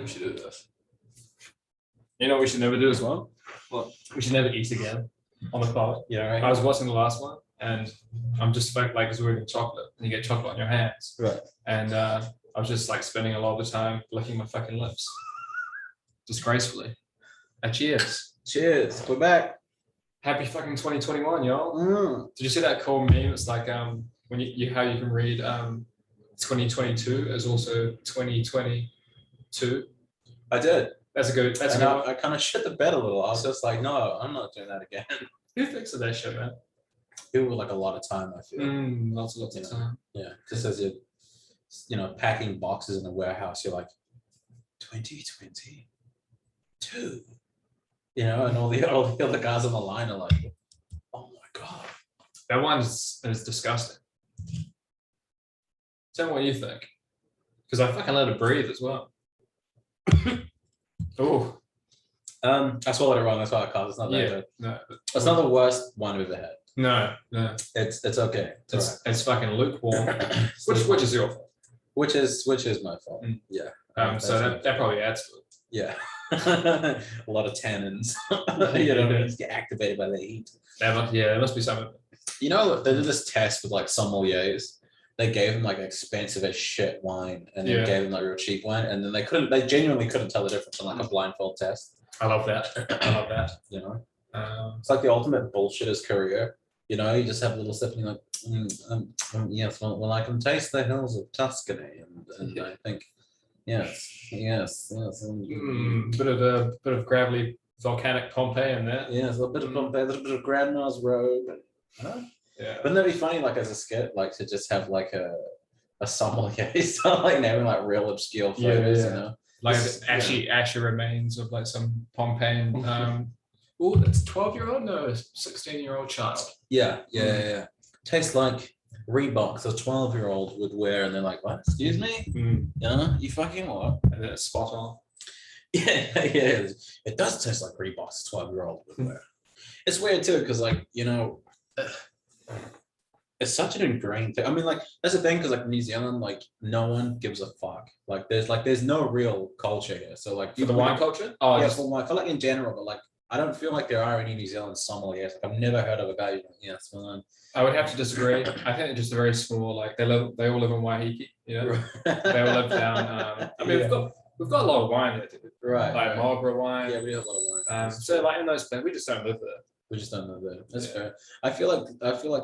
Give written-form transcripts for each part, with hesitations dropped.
We should do this. You know what we should never do as well? What? We should never eat again on the pod. Yeah, right. I was watching the last one and I'm just like, because we're eating chocolate and you get chocolate on your hands. Right. And I was just like spending a lot of the time licking my fucking lips. Disgracefully. Cheers. Cheers. We're back. Happy fucking 2021, y'all. Mm. Did you see that cool meme? It's like when you how you can read 2022 as also 2022. I did. That's a good. That's a And good one. I kind of shit the bed a little. I was just like, no, I'm not doing that again. Who thinks of that shit, man? It was like a lot of time, I feel. Lots of Yeah. time. Yeah. Just as you're, packing boxes in a warehouse, you're like, 2022. And all the other guys on the line are like, oh my God. That one is disgusting. Tell me what you think. Because I fucking let it breathe as well. Oh. I swallowed it wrong. That's why I called. It's not that Yeah. good. No. It's not the worst one we've ever had. No. It's okay. It's fucking lukewarm. which is your fault. Which is my fault. Mm. Yeah. So that probably adds to it. Yeah. A lot of tannins. You get activated by the heat. There must be something. They did this test with like sommeliers. They gave them like expensive as shit wine and then gave them like real cheap wine, and then they genuinely couldn't tell the difference on like a blindfold test. I love that. It's like the ultimate bullshitter's career. You just have a little sip and you're like, yes, well, I can taste the hills of Tuscany, and I think, yes. Bit of gravelly volcanic Pompeii in there. Yes, a little bit of Pompeii, a little bit of Grandma's Robe. Yeah. Wouldn't that be funny, like as a skit, like to just have like a sommelier start like naming like real obscure flavors, Like actually remains of like some Pompeian. Oh, that's 12-year-old? No, 16-year-old child. Yeah. Tastes like Reeboks a 12-year-old would wear, and they're like, what? Excuse me? You fucking what? And then it's spot on. Yeah. It does taste like Reeboks a 12-year-old would wear. It's weird too, because like, it's such an ingrained thing. I mean, like, that's the thing, because like New Zealand, like no one gives a fuck. Like there's no real culture here. So like For the wine culture? Oh yeah, for wine, for like in general, but like I don't feel like there are any New Zealand sommeliers. Like I've never heard of a guy who's like, yeah, it's fine. I would have to disagree. I think they're just very small. Like they all live in Waiheke. They all live down. I mean, we've got a lot of wine here, right? Like Marlborough wine. Yeah, we have a lot of wine. So like in those places, we just don't live there. We just don't know that. That's fair. I feel like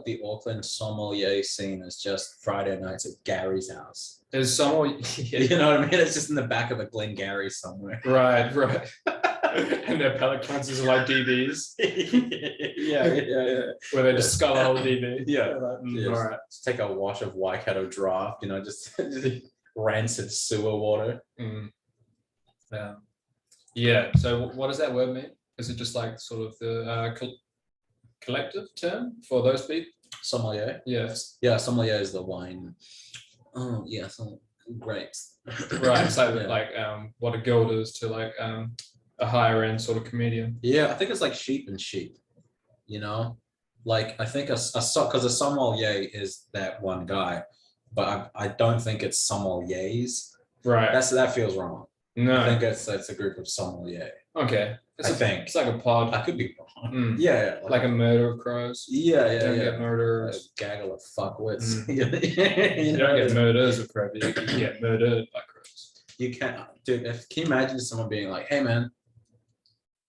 the Auckland sommelier scene is just Friday nights at Gary's house. There's someone, you know what I mean? It's just in the back of a Glengarry somewhere. Right. And their pellet cleansers are like DBs. Yeah. Where they just scull a whole DB. Yeah. All right. Just take a wash of Waikato draft, just rancid sewer water. Yeah. So what does that word mean? Is it just like sort of the collective term for those people? Sommelier? Yes. Yeah, sommelier is the wine. Oh, yeah, some grapes. Right. So like what a guild is to like a higher end sort of comedian. Yeah, I think it's like sheep and sheep, Like I think because a sommelier is that one guy, but I don't think it's sommeliers. Right. That feels wrong. No. I think it's a group of sommelier. Okay. It's like a pod. I could be wrong. Yeah. Like a murder of crows. Yeah. Don't get murderers. A gaggle of fuckwits. You don't get murders of crows. You get murdered by crows. You can't, dude. Can you imagine someone being like, "Hey, man,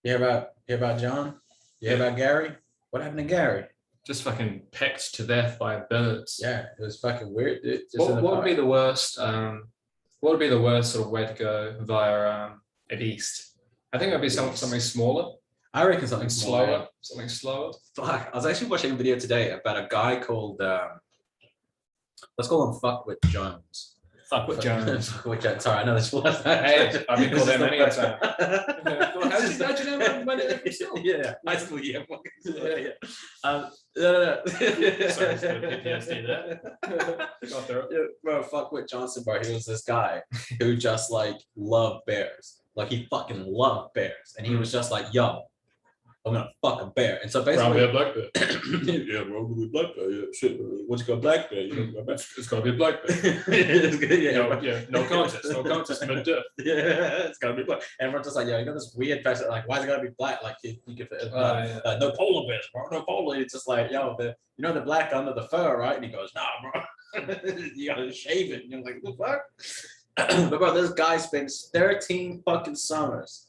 you hear about John? You hear about Gary? What happened to Gary? Just fucking pecked to death by birds." Yeah, it was fucking weird, dude. What would be the worst? What would be the worst sort of way to go via at East? I think it'd be something smaller. I reckon something slower. Something slower. Fuck! I was actually watching a video today about a guy called let's call him Fuckwit Jones. Fuckwit Jones. Fuckwit Jones. Sorry, I know this was. Hey, I've been called that many a time. How'd you know my name yourself? Yeah, high school year. Yeah. No. Sorry, PTSD there. Got through it. Bro, Fuckwit Johnson, bro. He was this guy who just like loved bears. Like he fucking loved bears, and he was just like, "Yo, I'm gonna fuck a bear. And so Brown basically, bear, black bear. yeah, bro, black bear. Yeah, shit. What's got black bear? You know, It's gotta be a black bear. it's good, No contest, no contest, mid-diff. Yeah, it's gotta be black. And everyone's just like, yo, you got this weird fashion, like, why is it gotta be black? Like, you give it no polar bears, bro, no polar. It's just like, yo, you know the black under the fur, right? And he goes, nah, bro, you gotta shave it. And you're like, what the fuck? But bro, this guy spends 13 fucking summers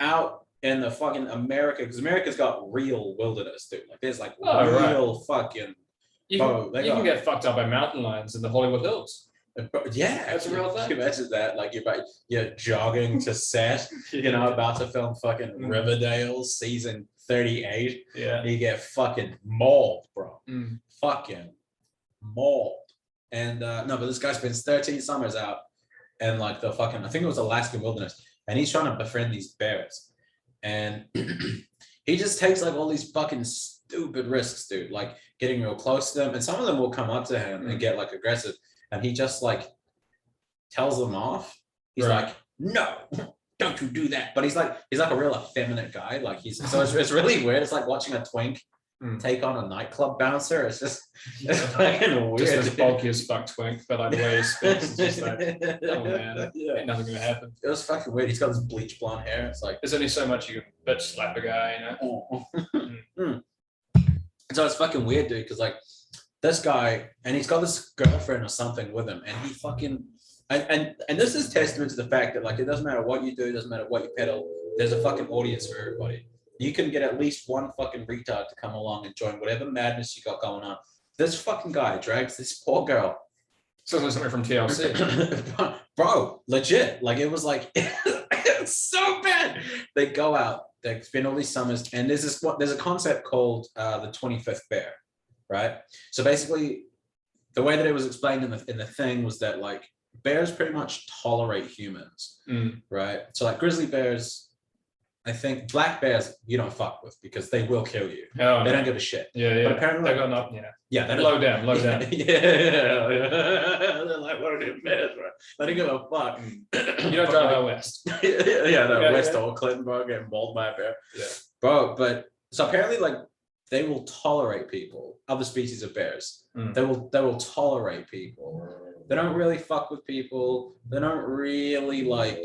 out in the fucking America, because America's got real wilderness, dude. Like, there's like real fucking. You can get fucked up by mountain lions in the Hollywood Hills. Yeah, that's a real thing. Can you imagine that? Like you're jogging to set, you know, about to film fucking Riverdale season 38. Yeah, you get fucking mauled, bro. Mm. Fucking mauled. And no, but this guy spends 13 summers out and like the fucking, I think it was Alaskan wilderness, and he's trying to befriend these bears, and he just takes like all these fucking stupid risks, dude. Like getting real close to them, and some of them will come up to him and get like aggressive. And he just like tells them off. He's like, no, don't you do that. But he's like a real effeminate guy. Like it's really weird. It's like watching a twink take on a nightclub bouncer. It's fucking weird. Just as bulky as fuck twink, but like the way he speaks, it's just like, oh man, ain't nothing gonna happen. It was fucking weird. He's got this bleach blonde hair. It's like there's only so much you can bitch slap a guy, you know. So it's fucking weird, dude, because like this guy, and he's got this girlfriend or something with him, and he fucking and this is testament to the fact that like it doesn't matter what you do, it doesn't matter what you peddle, there's a fucking audience for everybody. You can get at least one fucking retard to come along and join whatever madness you got going on. This fucking guy drags this poor girl. Sounds like something from TLC. Bro, legit. Like it was like it's so bad. They go out, they spend all these summers, and there's a concept called the 25th bear, right? So basically, the way that it was explained in the thing was that like bears pretty much tolerate humans, right? So like grizzly bears, I think black bears you don't fuck with because they will kill you. Oh, they don't give a shit. Yeah. But apparently they got up. Yeah, they're low down. yeah. They're like, what are these bears, bro? They don't give a fuck. You don't drive out west. West Auckland, bro, getting mauled by a bear. Yeah, bro. But so apparently, like, they will tolerate people, other species of bears. They will tolerate people. They don't really fuck with people. They don't really like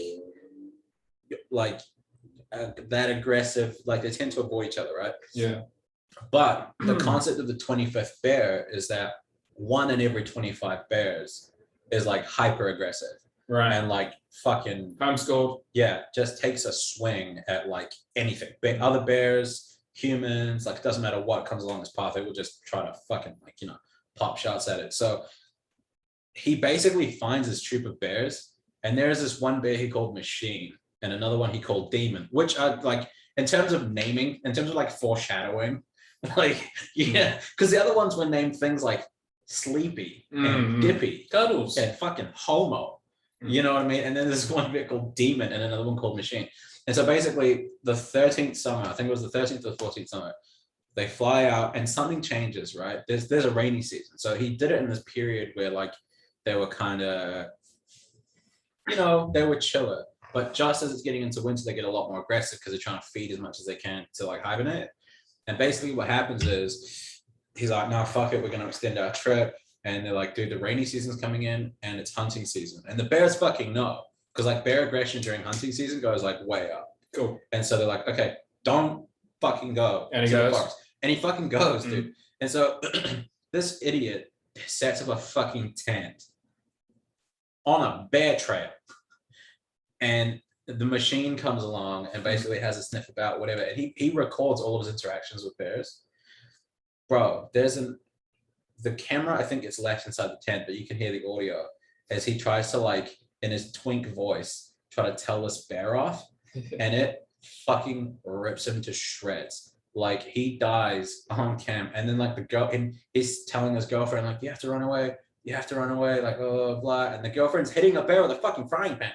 that aggressive. Like they tend to avoid each other, right? Yeah. But the concept of the 25th bear is that 1 in every 25 bears is like hyper aggressive, right? And like fucking homeschooled. Yeah, just takes a swing at like anything. Other bears, humans, like it doesn't matter what comes along this path, they will just try to fucking like, you know, pop shots at it. So he basically finds this troop of bears, and there's this one bear he called Machine and another one he called Demon, which are like, in terms of naming, in terms of like foreshadowing, like, yeah, because the other ones were named things like Sleepy and Dippy, Cuddles, and fucking Homo. You know what I mean? And then there's one bit called Demon and another one called Machine. And so basically the 13th summer, I think it was the 13th or the 14th summer, they fly out and something changes, right? There's a rainy season. So he did it in this period where like they were kind of, you know, they were chiller. But just as it's getting into winter, they get a lot more aggressive because they're trying to feed as much as they can to like hibernate. And basically what happens is he's like, no, fuck it, we're going to extend our trip. And they're like, dude, the rainy season's coming in and it's hunting season. And the bears fucking know, because like bear aggression during hunting season goes like way up. Cool. And so they're like, okay, don't fucking go. And he goes. And he fucking goes, dude. And so this idiot sets up a fucking tent on a bear trail. And the Machine comes along and basically has a sniff about whatever. And he records all of his interactions with bears. Bro, the camera, I think it's left inside the tent, but you can hear the audio as he tries to like, in his twink voice, try to tell this bear off. And it fucking rips him to shreds. Like he dies on cam. And then like the girl, and he's telling his girlfriend, like, you have to run away. You have to run away. Like, oh, blah. And the girlfriend's hitting a bear with a fucking frying pan.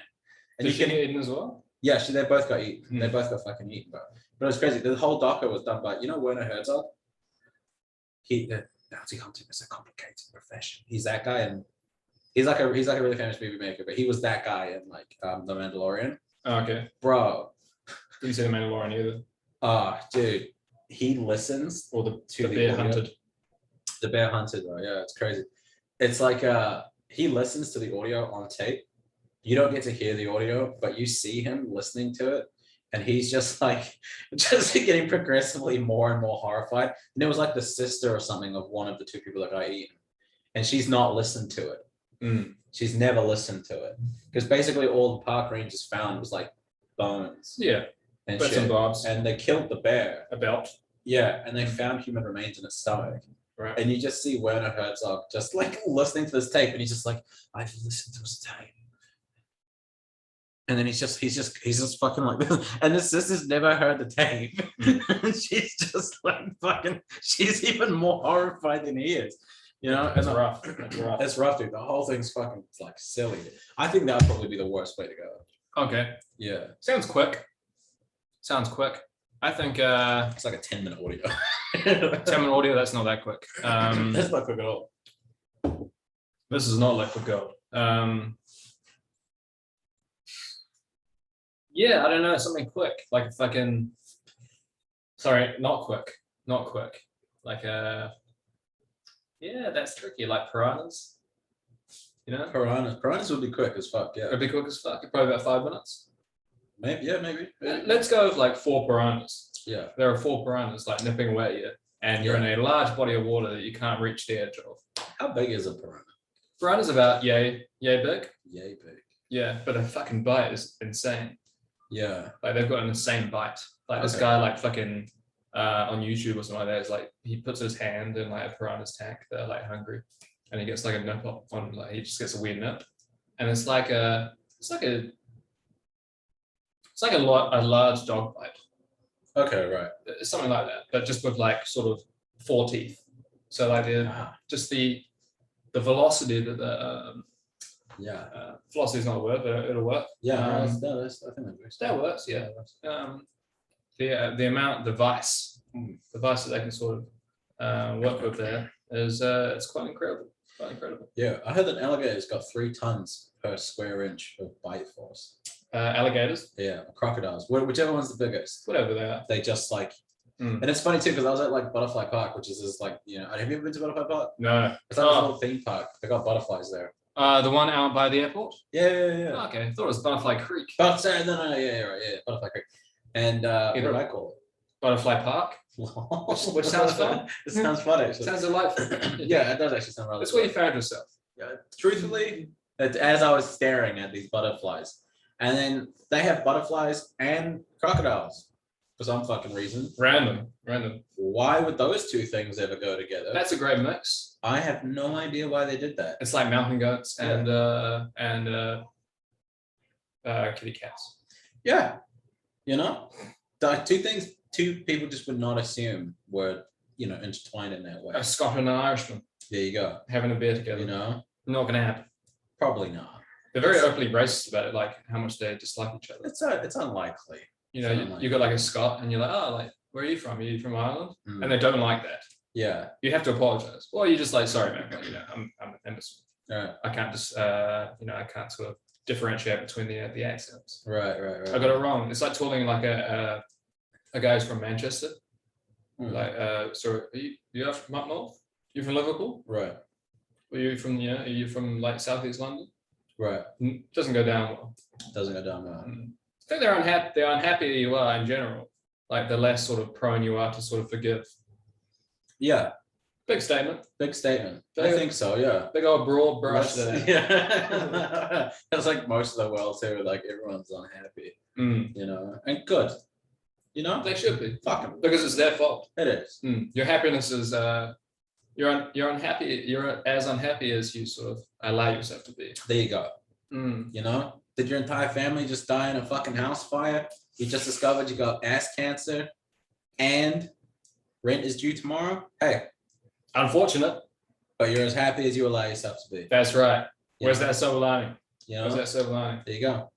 And did she get eaten as well? Yeah, they both got eaten. They both got fucking eaten, bro. But it was crazy. The whole doco was done by, you know, Werner Herzog? The bounty hunting is a complicated profession. He's that guy, and he's like a really famous movie maker, but he was that guy in like The Mandalorian. Oh, okay. Bro. Didn't see The Mandalorian either. Dude. he listens Or the to the bear audio. hunted. The bear hunted, right? Yeah, it's crazy. It's like he listens to the audio on tape. You don't get to hear the audio, but you see him listening to it, and he's just like just getting progressively more and more horrified. And it was like the sister or something of one of the two people that got eaten, and she's not listened to it. Mm. She's never listened to it because basically all the park rangers found was like bones Yeah, and bits and shit, bobs. and they killed the bear. A belt. Yeah, and they found human remains in its stomach. Right. And you just see Werner Herzog just like listening to this tape, and he's just like, I've listened to this tape. And then he's just fucking like this. And his sister's never heard the tape. She's just like fucking, she's even more horrified than he is. You know, That's and rough. That's rough. it's rough, dude. The whole thing's fucking like silly. I think that would probably be the worst way to go. Okay. Yeah. Sounds quick. I think It's like a 10-minute audio. 10-minute audio, that's not that quick. That's not quick at all. This is not liquid gold. Yeah, I don't know, something quick. Like if I can, sorry, not quick. Like yeah, that's tricky. Like piranhas. You know? Piranhas would be quick as fuck, yeah. It'd be quick as fuck. Probably about 5 minutes. Maybe. Let's go with like 4 piranhas. Yeah. There are 4 piranhas like nipping away at you, and you're in a large body of water that you can't reach the edge of. How big is a piranha? Piranha's about yay big. Yay big. Yeah, but their fucking bite is insane. Yeah. Like they've got an insane bite. Like this Okay. guy like fucking on YouTube or something like that is like he puts his hand in like a piranha's tank. They're like hungry, and he gets like a nip on like he just gets a weird nip, and it's like a large dog bite. Okay, right. It's something like that, but just with like sort of 4 teeth. So like just the velocity that the velocity is not a word, but it'll work. Yeah, I I think that works. That works, yeah. The amount, the vice that they can sort of work with there is it's quite incredible. Yeah, I heard that alligators got 3 tons per square inch of bite force. Alligators, Yeah, crocodiles, whichever one's the biggest. whatever they are. They just like, and it's funny too because I was at like Butterfly Park, which is this like, you know, have you ever been to Butterfly Park? No, It's like a little theme park. They got butterflies there. the one out by the airport. Yeah. Oh, okay, I thought it was Butterfly Creek. But sorry, no, yeah, Butterfly Creek. And what Either do I call Butterfly Park. it? Which sounds fun. It sounds fun actually. Sounds delightful. Yeah, it does actually sound rather. That's where you found yourself. Yeah, truthfully, as I was staring at these butterflies, and then they have butterflies and crocodiles for some fucking reason. Random. Why would those two things ever go together? That's a great mix. I have no idea why they did that. It's like mountain goats and kitty cats. Yeah, you know, the two people just would not assume were, you know, intertwined in that way. A Scot and an Irishman There you go. having a beer together. You know, Not gonna happen. probably not. They're very openly racist about it, like how much they dislike each other. It's unlikely. You know, you got like a Scot, and you're like, oh, like where are you from? Are you from Ireland? Mm. And they don't like that. Yeah. You have to apologize. Well, you're just like, sorry, man. But, you know, I'm an imbecile. Right. I can't just, I can't sort of differentiate between the accents. Right. I got it wrong. It's like talking like a guy who's from Manchester. Mm. Like, so are you from up north? You from Liverpool? Right. Are you from like Southeast London? Right. Doesn't go down well. Doesn't go down well. I think they're unhappy. They're unhappy that you are in general. Like the less sort of prone you are to sort of forgive. Yeah. Big statement. Big statement. I think so. Yeah. Big old broad brush there. Yeah. That's like most of the world too. Like everyone's unhappy, you know, and good. You know, They should be. fuck 'em. Because it's their fault. It is. Your happiness is you're unhappy. You're as unhappy as you sort of allow yourself to be. There you go. Mm. You know, did your entire family just die in a fucking house fire? You just discovered you got ass cancer, and rent is due tomorrow. Hey, Unfortunate. but you're as happy as you allow yourself to be. That's right. You Where's know? that silver lining? You know, Where's that silver lining? there you go.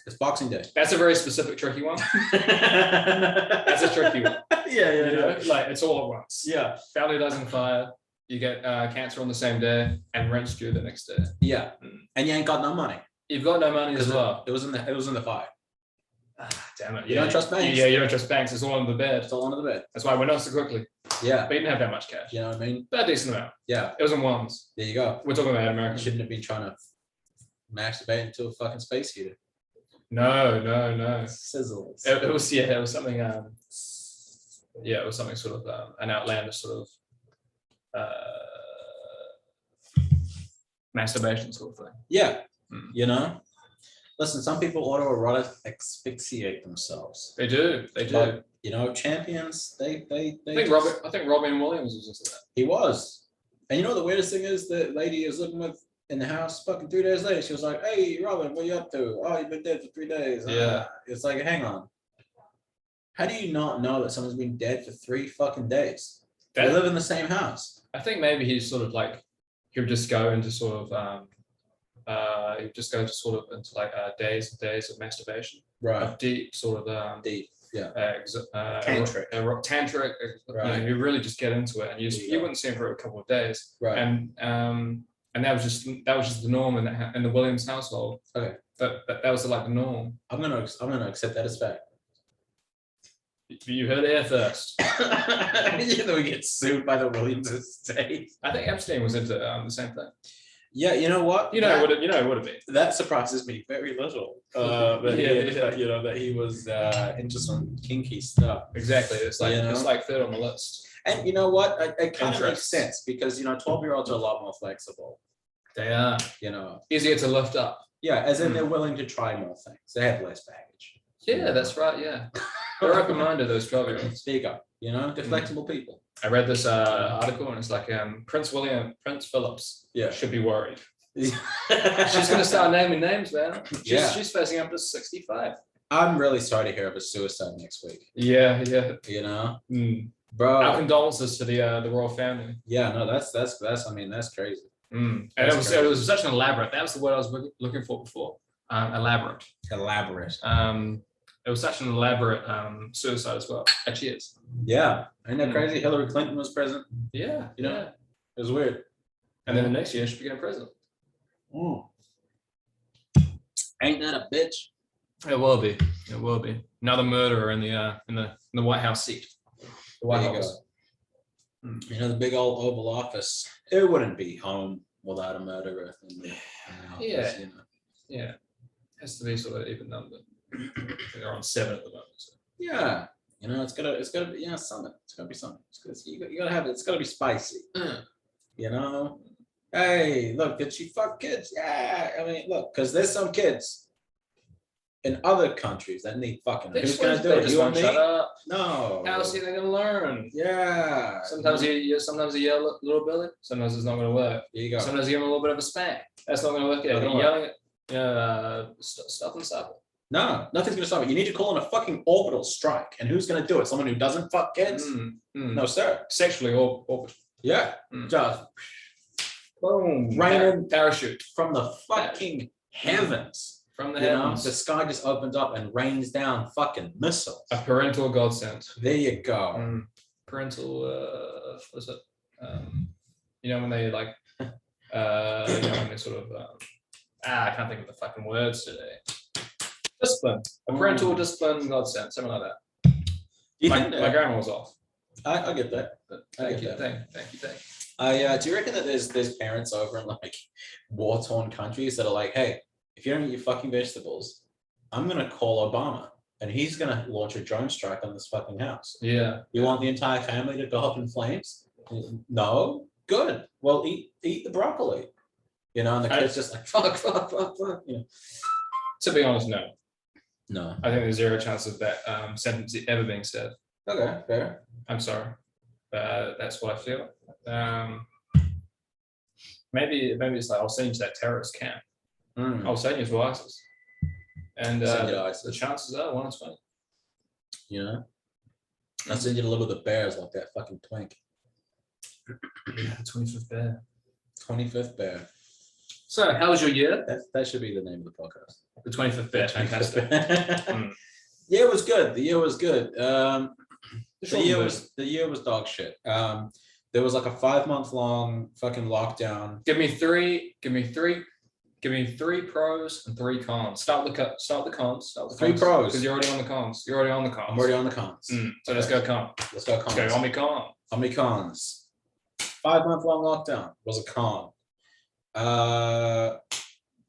It's Boxing Day. That's a very specific, tricky one. That's a tricky one. Yeah, You know, like it's all at once. Yeah, Family dies on fire. You get cancer on the same day, and rent's due the next day. yeah. Mm. And you ain't got no money. You've got no money as well. It was in the fire. Damn it. You don't trust banks. Yeah, you don't trust banks. It's all under the bed. It's all under the bed. That's why it went up so quickly. Yeah. But you didn't have that much cash. You know what I mean? But a decent amount. Yeah. It was in ones. There you go. We're talking about You American. shouldn't have been trying to masturbate into a fucking space heater. No. Sizzles. It was something. It was something sort of an outlandish sort of masturbation sort of thing. Yeah. Mm. You know? Listen, some people autoerotic asphyxiate themselves. They do. But, you know, champions, they I think Robin Williams was into that. He was. And you know the weirdest thing is, the lady I was living with in the house, fucking 3 days later, she was like, "Hey, Robin, what you up to? Oh, you've been dead for 3 days." Yeah. It's like, hang on. How do you not know that someone's been dead for 3 fucking days? They live in the same house. I think maybe he's sort of like, he would just go into sort of he'd just go to sort of into like days and days of masturbation, Right. of deep sort of Deep. Yeah. tantric. Tantric. Right. You really just get into it, and you Yeah. wouldn't see him for a couple of days, Right. And that was just the norm in the Williams household. Okay. That was like the norm. I'm gonna accept that as fact. You heard it here first. You know, we get sued by the Williams estate. I think Epstein was into the same thing. Yeah, you know what? It would have been. That surprises me very little. That he was into some kinky stuff. Exactly. It's like, You know? it's like third on the list. And you know what? It kind of makes Interests. sense because 12-year-olds are a lot more flexible. They are You know, easier to lift up. yeah, as in they're willing to try more things. They have less baggage. Yeah, that's right. Yeah, they're open-minded, those 12-year-olds. There you go. You know, they're flexible people. I read this article, and it's like Prince Phillips Yeah. should be worried. She's She's going to start naming names, man. Yeah. She's facing up to 65. I'm really sorry to hear of a suicide next week. Yeah. You know, Our bro. condolences to the royal family. Yeah, no, that's I mean, that's crazy. And That's it was such an elaborate. That was the word I was looking for before. Elaborate. Elaborate. It was such an elaborate suicide as well. Cheers. Yeah, ain't that crazy? Hillary Clinton was president. Yeah. You know? It was weird. And then the next year she became president. Ain't that a bitch? It will be. It will be another murderer in the White House seat. The White There you House. You know, the big old Oval Office. It wouldn't be home without a murderer in the office, Yeah. you know. Yeah, has to be sort of even numbered. I think they're on 7 at the moment. So. Yeah. You know, it's gotta be something. It's gotta be something. You gotta have it. It's gotta be spicy. You know. Hey, look, did she fuck kids? Yeah. I mean, look, because there's some kids in other countries that need fucking. They Who's just gonna want- do they it? just You and want me? to shut up. No. How else are they gonna learn? Yeah. Sometimes sometimes you yell at little Billy. Sometimes it's not gonna work. There you go. Sometimes you give him a little bit of a spank. That's not gonna work. Not Out. gonna You're yelling at stuff and stuff. No, nothing's gonna stop it. You need to call in a fucking orbital strike. And who's gonna do it? Someone who doesn't fuck kids? No, sir. Sexually or Yeah. Mm. Just boom. Raining Parachute from the fucking heavens. from the You know, heavens. the sky just opens up and rains down fucking missiles. A parental godsend. There you go. Parental. What is it? You know when they like. When they sort of. I can't think of the fucking words today. Discipline. A parental discipline godsend. Something like that. Do you My think that? grandma was off. I get that. But I thank get you. that. Thank you. Do you reckon that there's parents over in like war-torn countries that are like, hey, if you don't eat your fucking vegetables, I'm gonna call Obama and he's gonna launch a drone strike on this fucking house. Yeah. You want the entire family to go up in flames? No? Good. Well, eat the broccoli. You know, and the kid's just like, fuck. You know? To be honest, no. No. I think there's zero chance of that sentence ever being said. Okay, fair. I'm sorry. That's what I feel. Maybe it's like I'll send you to that terrorist camp. I'll send you to ISIS. And Send you to ISIS. the chances are 1 in 20. You know? I'll send you to live with the bears like that fucking twink. Yeah, 25th bear. 25th bear. So, how was your year? That should be the name of the podcast. The 25th bear. Fantastic. Yeah, it was good. The year was good. The Short year was dog shit. There was like a 5-month long fucking lockdown. Give me three Give me 3 pros and 3 cons. Start with the cons. Start with the 3 cons, pros. because you're already on the cons. You're already on the cons. I'm already on the cons. So let's go con. Let's go cons. Let's go Omicron. Omicrons. 5-month long lockdown was a con.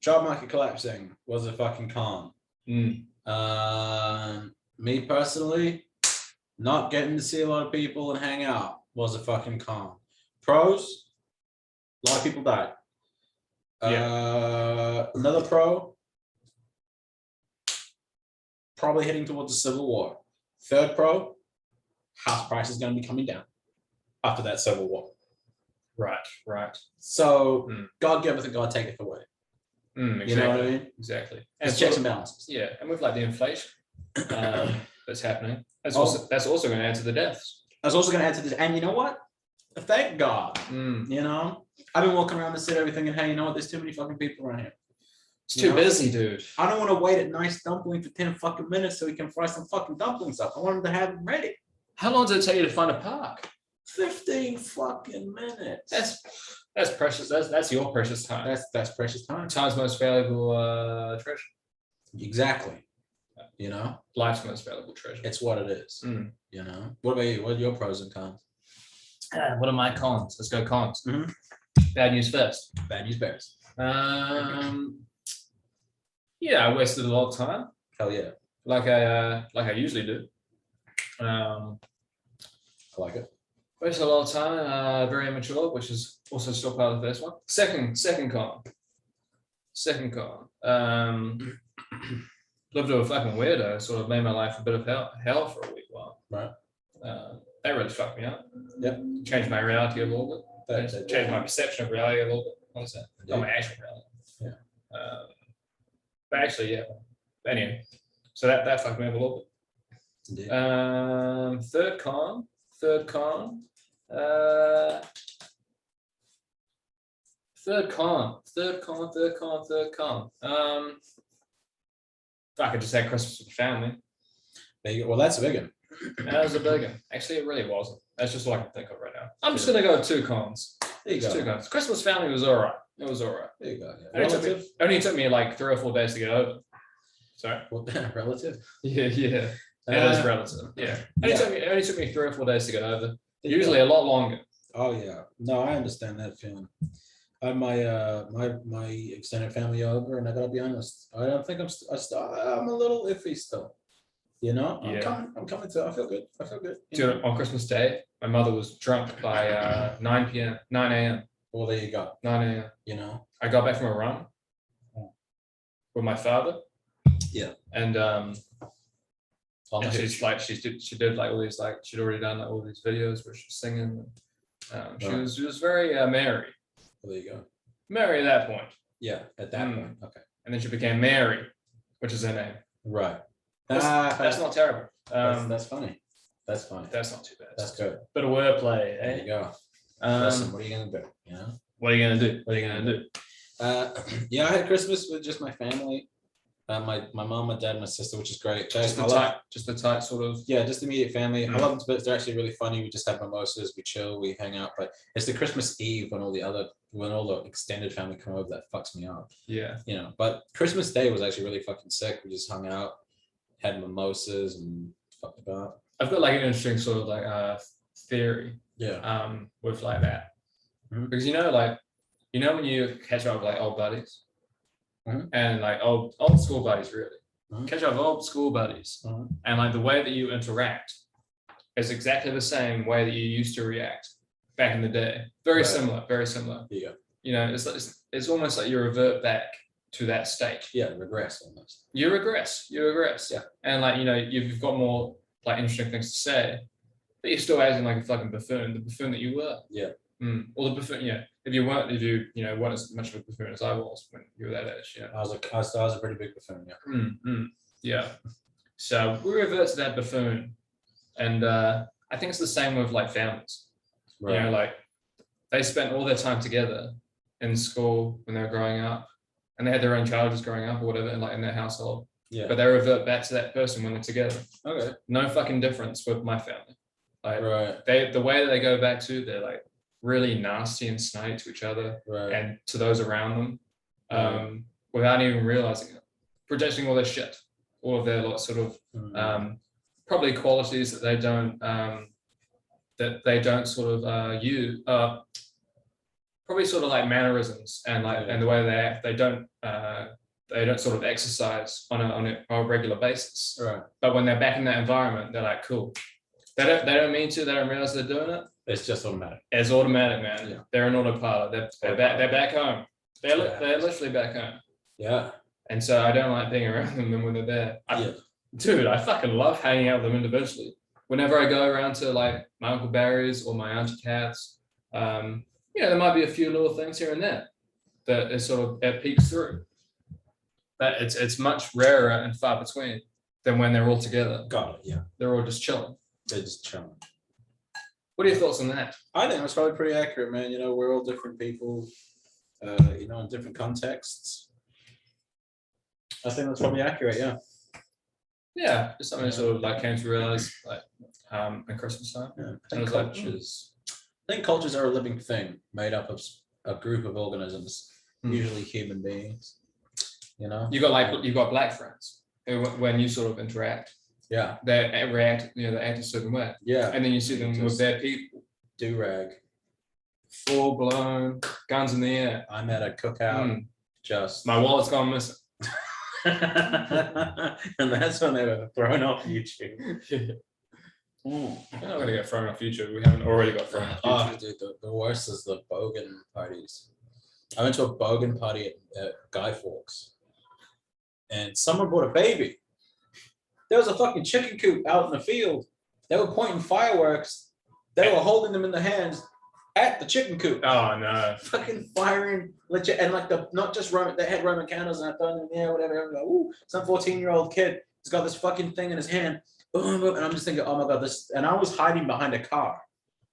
Job market collapsing was a fucking con. Me personally, not getting to see a lot of people and hang out was a fucking con. Pros, a lot of people died. Another pro, probably heading towards a civil war. Third pro, house prices going to be coming down after that civil war. Right. So God giveth and God taketh away. Exactly. You know what I mean? Exactly. It's checks and balances. Yeah, and with like the inflation that's happening, that's also going to add to the deaths. I was also going to add to this, and you know what? Thank God. You know, I've been walking around the city, everything, and hey, you know what? There's too many fucking people around here. It's too busy, dude. I don't want to wait at Nice Dumpling for 10 fucking minutes so we can fry some fucking dumplings up. I want them to have them ready. How long does it take you to find a park? 15 fucking minutes. That's precious. That's your precious time. That's precious time. Time's most valuable treasure. Exactly. You know, Life's most valuable treasure. it's what it is. You know, what about you? What are your pros and cons? What are my cons? Let's go cons. Mhm. Bad news first. Bad news bears. Yeah, I wasted a lot of time, Hell yeah, like I usually do. I like it. Wasted a lot of time. Very immature, which is also still part of the first one. Second con. Lived with a fucking weirdo. Sort of made my life a bit of hell for a week while. Right. That really fucked me up. Yep. Changed my reality a little bit. Changed my perception of reality a little bit. What is that? Yeah. Not my actual reality. Yeah. But actually, yeah. Anyway, so that fucked me up a little bit. Indeed. Third con. I could just had Christmas with the family. There you go. Well, that's a big one. That was a big one. Actually, it really wasn't. That's just all I can think of right now. I'm just gonna go with 2 cons. There you go. 2 cons. Christmas family was alright. It was alright. There you go. Yeah. Only took me like 3 or 4 days to get over. Sorry. Well, relative. Yeah. It is relative. Yeah. Only took me 3 or 4 days to get over. Usually a lot longer. Oh yeah. No, I understand that feeling. I my extended family over, and I gotta be honest, I don't think I'm a little iffy still. You know, I'm coming to. I feel good. Dude, on Christmas Day, my mother was drunk by 9 a.m. Well, there you go. 9 a.m. You know, I got back from a run with my father. Yeah. And she's like she did like all these, like she'd already done like all these videos where she's singing. She was very merry. Well, there you go. Mary at that point. Yeah, at that point. Okay. And then she became Mary, which is her name. Right. That's not terrible. That's funny. That's funny. That's not too bad. That's good. Bit of wordplay, eh? There you go. Listen, what are you gonna do? You know? What are you gonna do? Yeah, I had Christmas with just my family. My mom, my dad, my sister, which is great. Just the tight sort of. Yeah, just immediate family. I love them to bits. They're actually really funny. We just have mimosas, we chill, we hang out. But it's the Christmas Eve when all the extended family come over that fucks me up. Yeah. You know, but Christmas Day was actually really fucking sick. We just hung out, had mimosas, and fucked about. I've got like an interesting sort of like theory. Yeah. With like that, because when you catch up with like old buddies. And like old school buddies, really catch up with old school buddies, and like the way that you interact is exactly the same way that you used to react back in the day. Very similar. Yeah. You know, it's almost like you revert back to that state. Yeah, regress almost. You regress. Yeah. And like you've got more like interesting things to say, but you're still acting like a fucking buffoon, the buffoon that you were. Yeah. Or the buffoon, yeah. If you weren't as much of a buffoon as I was when you were that age, yeah. I was a pretty big buffoon, yeah. Yeah. So we revert to that buffoon, and I think it's the same with like families. Right. You know, like they spent all their time together in school when they were growing up, and they had their own challenges growing up or whatever, and like in their household. Yeah. But they revert back to that person when they're together. Okay. No fucking difference with my family. Like the way that they go back to, they're like really nasty and snide to each other and to those around them, without even realizing it, projecting all their shit, all of their sort of probably qualities that they don't sort of use, probably sort of like mannerisms and and the way they act. They don't sort of exercise on a regular basis. Right. But when they're back in that environment, they're like, cool. They don't mean to. They don't realize they're doing it. It's just automatic. It's automatic, man. Yeah. They're an autopilot. They're back home. They're literally back home. Yeah. And so I don't like being around them when they're there. Dude, I fucking love hanging out with them individually. Whenever I go around to like my Uncle Barry's or my Auntie Kat's, there might be a few little things here and there that is sort of it peeks through. But it's much rarer and far between than when they're all together. Got it. Yeah. They're all just chilling. They're just chilling. What are your thoughts on that? I think that's probably pretty accurate, man. We're all different people, in different contexts. I think that's probably accurate, yeah. Yeah, it's something I sort of like came to realize like at Christmas time. Yeah. I think cultures are a living thing made up of a group of organisms, usually human beings. You got black friends who, when you sort of interact, they react, they act a certain way. Yeah. And then you see them with their people. Do-rag. Full blown, guns in the air. I'm at a cookout. Just my wallet's gone missing. And that's when they were thrown off YouTube. We're not going to get thrown off YouTube. We haven't already got thrown off YouTube. Oh, dude, the worst is the bogan parties. I went to a bogan party at Guy Fawkes, and someone brought a baby. There was a fucking chicken coop out in the field. They were pointing fireworks. They were holding them in their hands at the chicken coop. Oh no! Fucking firing legit, and like not just Roman. They had Roman candles and I thrown them in the air, whatever. Like, ooh, some 14-year-old kid has got this fucking thing in his hand. Boom, boom, and I'm just thinking, oh my god, this. And I was hiding behind a car.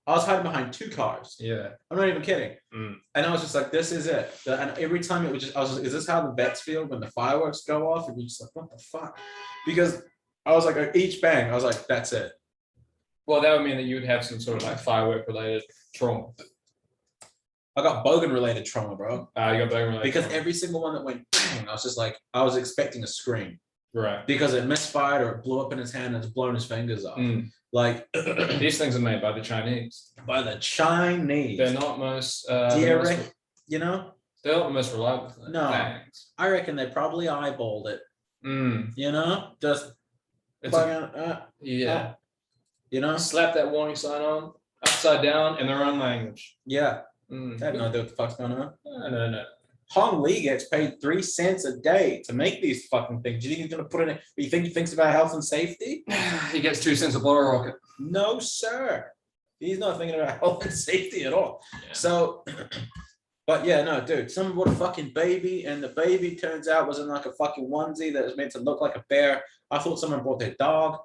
I was hiding behind 2 cars. Yeah. I'm not even kidding. And I was just like, this is it. And every time it was just, I was like, is this how the vets feel when the fireworks go off? And you're just like, what the fuck? Because I was like, each bang, I was like, that's it. Well, that would mean that you would have some sort of like firework related trauma. I got bogan related trauma, bro. You got bogan related because trauma. Every single one that went bang, I was just like, I was expecting a scream. Right. Because it misfired or it blew up in his hand and it's blown his fingers off. Like these things are made by the Chinese. By the Chinese. They're not most they're not the most reliable things. No. I reckon they probably eyeballed it. Just slap that warning sign on upside down in their own language. Yeah. They have no idea what the fuck's going on. No. Hong Lee gets paid 3 cents a day to make these fucking things. Do you think he's gonna put in it? You think he thinks about health and safety? He gets 2 cents a bottle rocket. No, sir. He's not thinking about health and safety at all. Yeah. So, but yeah, no, dude. Someone bought a fucking baby, and the baby turns out was in like a fucking onesie that was meant to look like a bear. I thought someone brought their dog.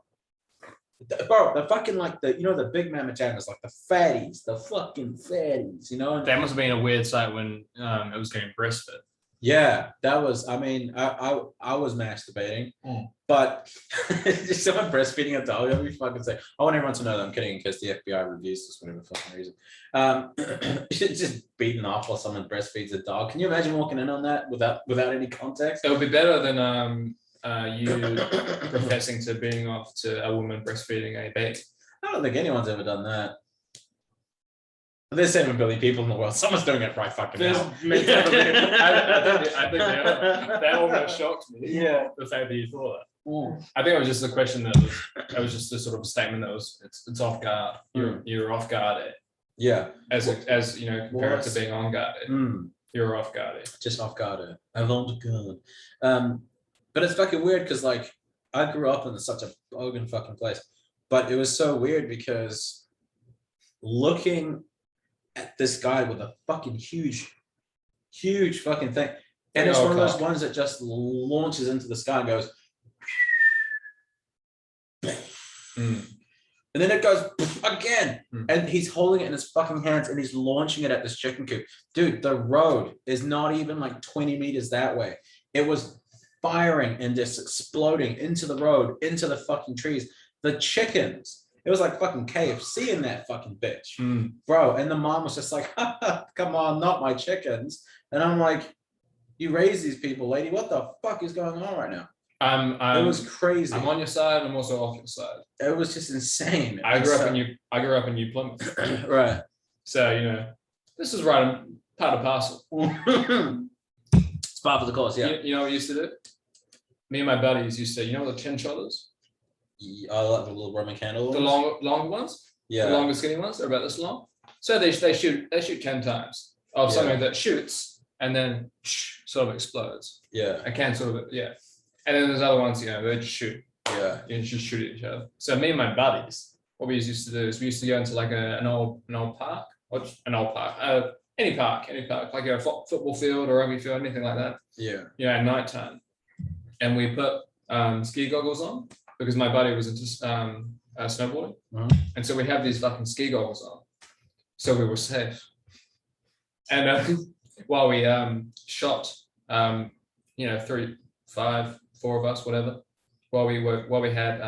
Bro, the fucking like the big mama channels, like the fatties, the fucking fatties, That must have been a weird sight when it was getting breastfed. Yeah, that was. I mean, I was masturbating, but just someone breastfeeding a dog. That'd be fucking sick. I want everyone to know that I'm kidding in case the FBI reviews this for whatever fucking reason. Just beating off while someone breastfeeds a dog. Can you imagine walking in on that without any context? It would be better than you professing to being off to a woman breastfeeding a baby. I don't think anyone's ever done that. There's 7 billion people in the world. Someone's doing it right fucking now. I think that almost shocked me. Yeah. The fact that you thought that. I think it was just a question it was just a sort of statement that was, it's off guard. You're off guard. Yeah. As compared to being on guard. You're off guard. Just off guard. Avant-garde. But it's fucking weird because like I grew up in such a bogan fucking place, but it was so weird because looking at this guy with a fucking huge fucking thing, and it's one of those ones that just launches into the sky and goes, and then it goes again, and he's holding it in his fucking hands and he's launching it at this chicken coop. Dude, the road is not even like 20 meters that way. It was firing and just exploding into the road, into the fucking trees. The chickens, it was like fucking KFC in that fucking bitch, bro. And the mom was just like, come on, not my chickens. And I'm like, You raise these people, lady. What the fuck is going on right now? It was crazy. I'm on your side. I'm also off your side. It was just insane. I grew up in New Plymouth. Right. So this is right part of parcel. It's part of the course. Yeah. You know what we used to do? Me and my buddies used to. You know what the tin shotters? I like the little Roman candle. The long ones. Yeah. The longer skinny ones are about this long. So they shoot 10 times of something that shoots and then sort of explodes. Yeah. I can sort of And then there's other ones, they just shoot. Yeah. You just shoot at each other. So me and my buddies, what we used to do is we used to go into like an old park, or just an old park, any park, like a football field or rugby field, anything like that. Yeah. At nighttime, and we put ski goggles on because my buddy was into snowboarding, and so we have these fucking ski goggles on, so we were safe. And while we shot, 3, 5, 4 of us, whatever, while we had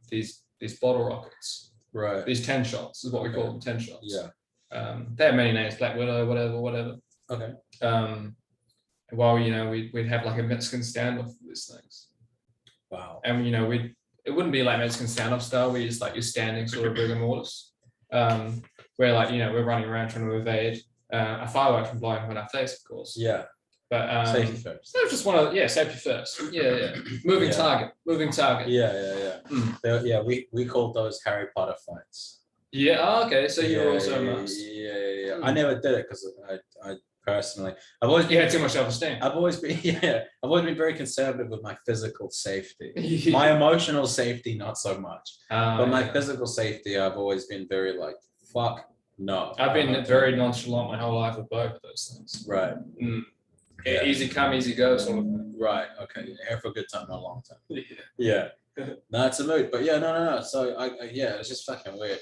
these bottle rockets, right? These 10 shots is what we call them, 10 shots. Yeah. They have many names, Black Widow, whatever. Okay. While we'd have like a Mexican standoff for these things. Wow. And it wouldn't be like Mexican standoff style where you're standing sort of rigor mortis. Where we're running around trying to evade a firework from blowing up in our face, of course. Yeah. But safety first. That was just one of safety first. Yeah. Moving target. Yeah. We called those Harry Potter fights. Yeah. Okay. So you were also immersed. Yeah. I never did it because I personally, I've always had too much self-esteem. I've always been very conservative with my physical safety. My emotional safety, not so much. But my physical safety, I've always been very like, fuck no. I've been very nonchalant my whole life with both of those things. Right. Yeah. Easy come, easy go, sort of thing. Right. Okay. Here for a good time, not a long time. Yeah. No, it's a mood. But no. So it's just fucking weird.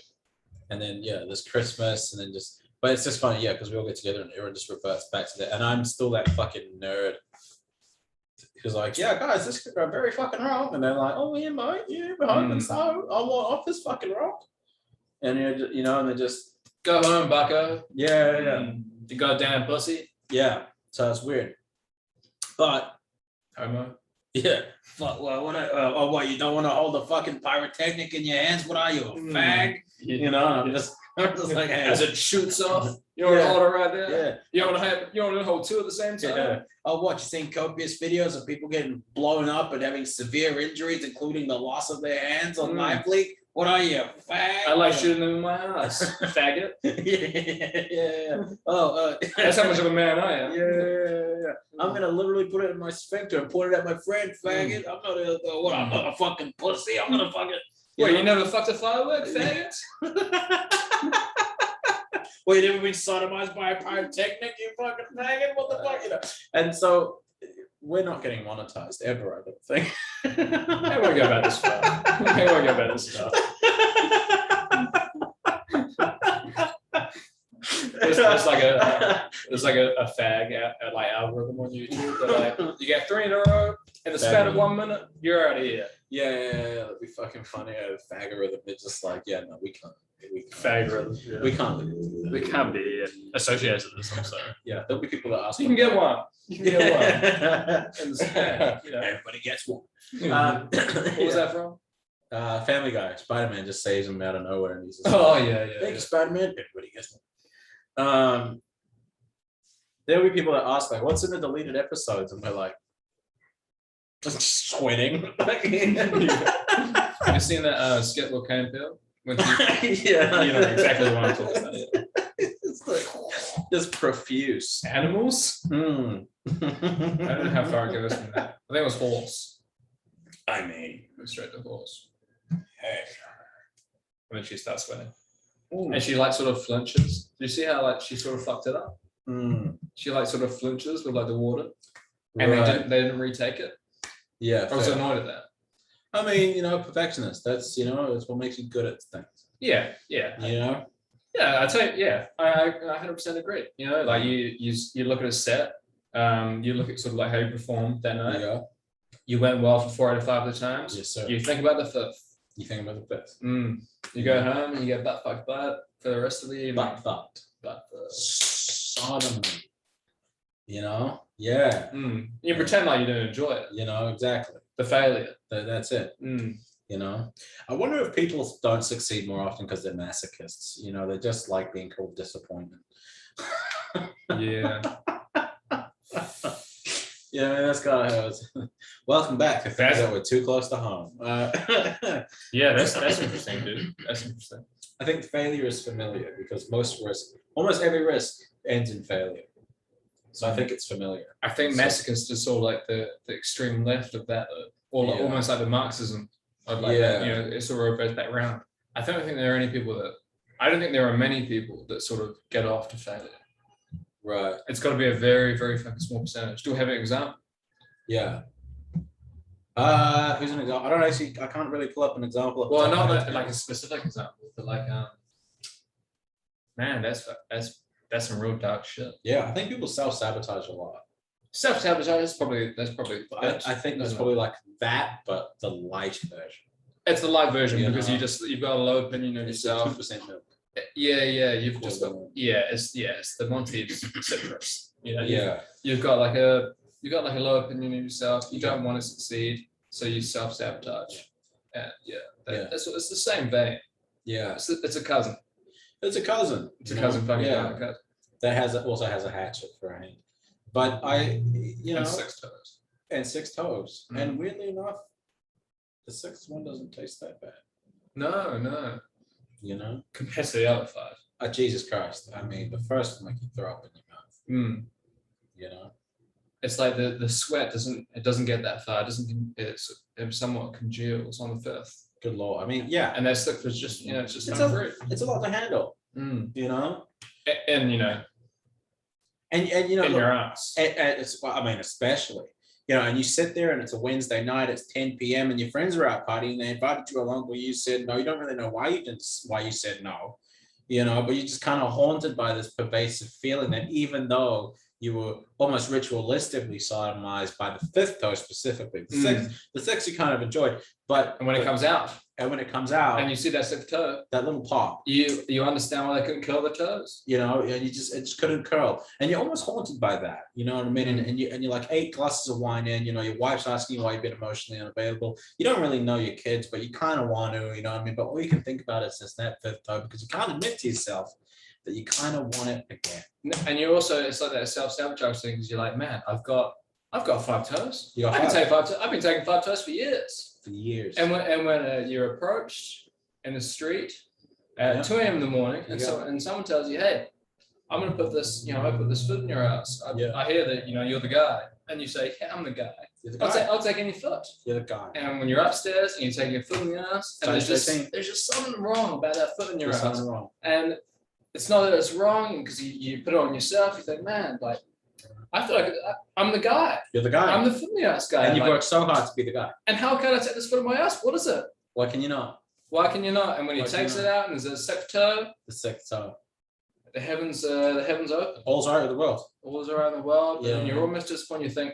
And then there's Christmas, and then but it's just funny, because we all get together and everyone just reverts back to that. And I'm still that fucking nerd who's like, guys, this could go very fucking wrong. And they're like, oh yeah, mate, we're hoping so. I want off this fucking rock. And and they just go home, bucko. Yeah. You goddamn pussy. Yeah. So it's weird. But homo. Yeah. Fuck. Well, what? You don't want to hold a fucking pyrotechnic in your hands? What are you, a fag? I'm just like, hey. As it shoots off, you want to hold it right there. Yeah. You want to hold two at the same time. Yeah. Oh, what? You seen copious videos of people getting blown up and having severe injuries, including the loss of their hands on Live Leak? What are you, fag? I like shooting them in my ass, faggot. Yeah. Oh, that's how much of a man I am. Yeah. I'm gonna literally put it in my sphincter and point it at my friend, faggot. I'm not a fucking pussy. I'm gonna fucking. Wait, you never fucked a firework, faggot? Well, you never been sodomized by a pyrotechnic, you fucking faggot? What the fuck, And so we're not getting monetized ever, I don't think. I won't go about this stuff. There's like a fag like algorithm on YouTube that like you get 3 in a row in the span of 1 minute, you're out of here. Yeah, that'd be fucking funny. A faggorithm, it's just like, no, we can't. Faggorithm. Yeah. We can't be associated with this. I'm sorry. Yeah, there'll be people that ask. You can get one. Everybody gets one. What was that from? Family Guy. Spider-Man just saves him out of nowhere, and he's just thank you, Spider-Man. Everybody gets one. There'll be people that ask like, "What's in the deleted episodes?" And we're like, squinting. Have you seen that skit with Canfield? When she, you know exactly what I'm talking about. It's like just profuse animals. I don't know how far it goes from that. I think it was horse. I mean, straight to horse. Hey. When she starts sweating. And she like sort of flinches. Do you see how like she sort of fucked it up? She like sort of flinches with like the water, and they didn't retake it. Yeah, I was annoyed at that. I mean, perfectionist. That's that's what makes you good at things. Yeah. Yeah, I tell you, I 100% agree. Like you look at a set, you look at sort of like how you performed that night. Yeah. You went well for 4 out of 5 of the times. Yes, sir. You think about the 5th. You think about the 5th. You go home and you get butt fucked for the rest of the evening. Butt fucked. Sodomy. You know? Yeah. You pretend like you didn't enjoy it. You know, exactly. The failure. That's it. You know, I wonder if people don't succeed more often because they're masochists. You know, they just like being called disappointment. Yeah. Yeah, man, that's kind of how it's. Welcome back to things that were too close to home. Yeah, that's interesting, dude. That's interesting. I think failure is familiar because almost every risk ends in failure. So I think it's familiar. I think masochist is sort of like the extreme left of that, or like, almost like the Marxism of like that, you know, it sort of goes back around. I don't think there are any people that, I don't think there are many people that sort of get off to failure. Right. It's got to be a very, very fucking small percentage. Do we have an example? Yeah. Who's an example? I don't actually, I can't really pull up an example. Well, not like a specific example, but like, man, that's some real dark shit. Yeah, I think people self-sabotage a lot. Self-sabotage is probably I think there's probably like that, but the light version. It's the light version because you've got a low opinion of yourself. 2% milk. Yeah, you've just got it's the Monty citrus. You know, Yeah. you've got like a low opinion of yourself. You don't want to succeed, so you self-sabotage. And it's the same vein. Yeah, It's a cousin. It's a cousin. It's a cousin fucking cousin. That also has a hatchet for a hand. But and 6 toes. And 6 toes. And weirdly enough, the 6th one doesn't taste that bad. No. You know? Compared to the other 5. Jesus Christ. I mean, the first one, like you throw up in your mouth. You know? It's like the sweat doesn't get that far. It somewhat congeals on the 5th. Good Lord. I mean, yeah. And that 6th was just, it's just it's a lot to handle. You know? And you know, and you know, in your ass. I mean, especially, you know, and you sit there and it's a Wednesday night, it's 10 p.m. and your friends are out partying, they invited you along, but you said no. You don't really know why you said no, you know, but you're just kind of haunted by this pervasive feeling that even though you were almost ritualistically sodomized by the 5th toe specifically, the 6th you kind of enjoyed, but when it comes out, and you see that 6th toe, that little pop, you understand why they couldn't curl the toes, you know, and it just couldn't curl, and you're almost haunted by that, you know what I mean? And you're like 8 glasses of wine in, you know, your wife's asking you why you've been emotionally unavailable. You don't really know your kids, but you kind of want to, you know what I mean? But all you can think about is that 5th toe because you can't admit to yourself that you kind of want it again. And you also, it's like that self-sabotage thing because you're like, man, I've got 5 toes. I can take 5 toes. I've been taking 5 toes for years. And when you're approached in the street at 2 a.m. in the morning, and someone tells you, hey, I'm gonna put this foot in your ass. I hear that you're the guy, and you say, yeah, I'm the guy. I'll take any foot. You're the guy. And when you're upstairs and you're taking a foot in the ass, and there's just something wrong about that foot in your ass. And it's not that it's wrong because you put it on yourself. You think, man, like, I feel like I'm the guy. You're the guy. I'm the foot in the ass guy. And you've worked so hard to be the guy. And how can I take this foot in my ass? What is it? Why can you not? Why can you not? And when he takes it out and there's a 6th toe. The 6th toe. The heavens open. All's right with the world. All's right in the world. Yeah. And you're almost just when you think,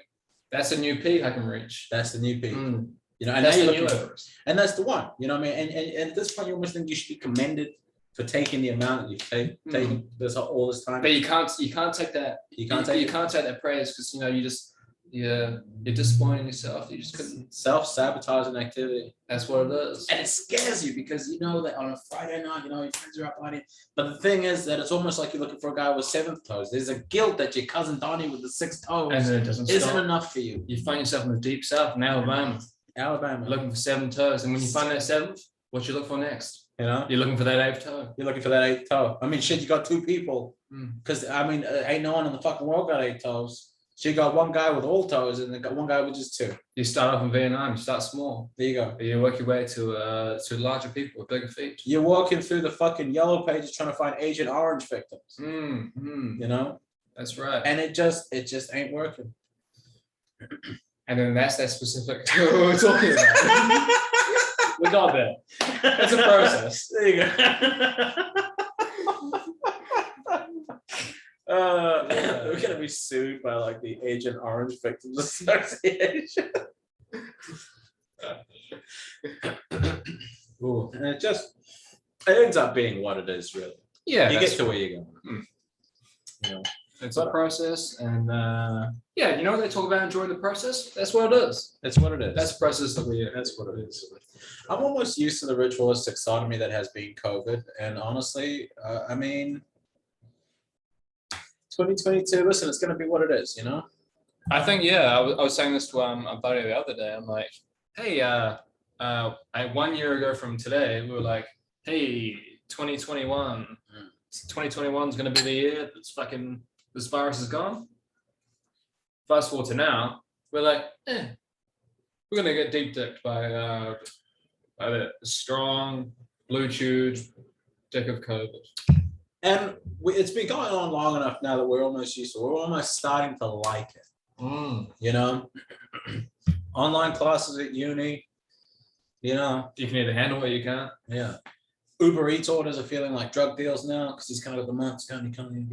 that's a new peak I can reach. That's the new peak. You know, and that's the new Everest. And that's the one. You know what I mean? And at this point, you almost think you should be commended for taking the amount that you've taken all this time. But you can't take that. You can't take that praise because you're disappointing yourself. You just couldn't. Self-sabotaging activity. That's what it is. And it scares you because you know that on a Friday night, you know, your friends are out partying. But the thing is that it's almost like you're looking for a guy with 7th toes. There's a guilt that your cousin Donnie with the 6th toes and then it doesn't isn't enough for you. You find yourself in the deep south in Alabama. Looking for 7 toes. And when you find that 7th, what you look for next? You know, you're looking for that 8th toe. You're looking for that 8th toe. I mean, shit, you got 2 people. Because I mean, ain't no one in the fucking world got 8 toes. So you got one guy with all toes, and then got one guy with just 2. You start off in Vietnam. You start small. There you go. You work your way to larger people with bigger feet. You're walking through the fucking yellow pages trying to find Agent Orange victims. You know, that's right. And it just ain't working. And then that's that specific what we're talking about. We got there. It's a process. There you go. We're gonna be sued by like the Agent Orange Victims Association. And it ends up being what it is, really. Yeah, you get to where you're going. You know, It's a process, and yeah, you know what they talk about enjoying the process. That's what it is. That's what it is. That's the process that we. That's what it is. I'm almost used to the ritualistic side of me that has been COVID, and honestly, I mean, 2022. Listen, it's going to be what it is, you know. I think I was saying this to a buddy the other day. I'm like, hey, 1 year ago from today, we were like, hey, 2021. 2021 is going to be the year that's fucking this virus is gone. Fast forward to now, we're like, we're going to get deep dicked by the strong blue chewed dick of COVID. And it's been going on long enough now that we're almost used to it. We're almost starting to like it. You know, online classes at uni, you know. You can either handle it or you can't. Yeah. Uber Eats orders are feeling like drug deals now because he's kind of the month's kind of coming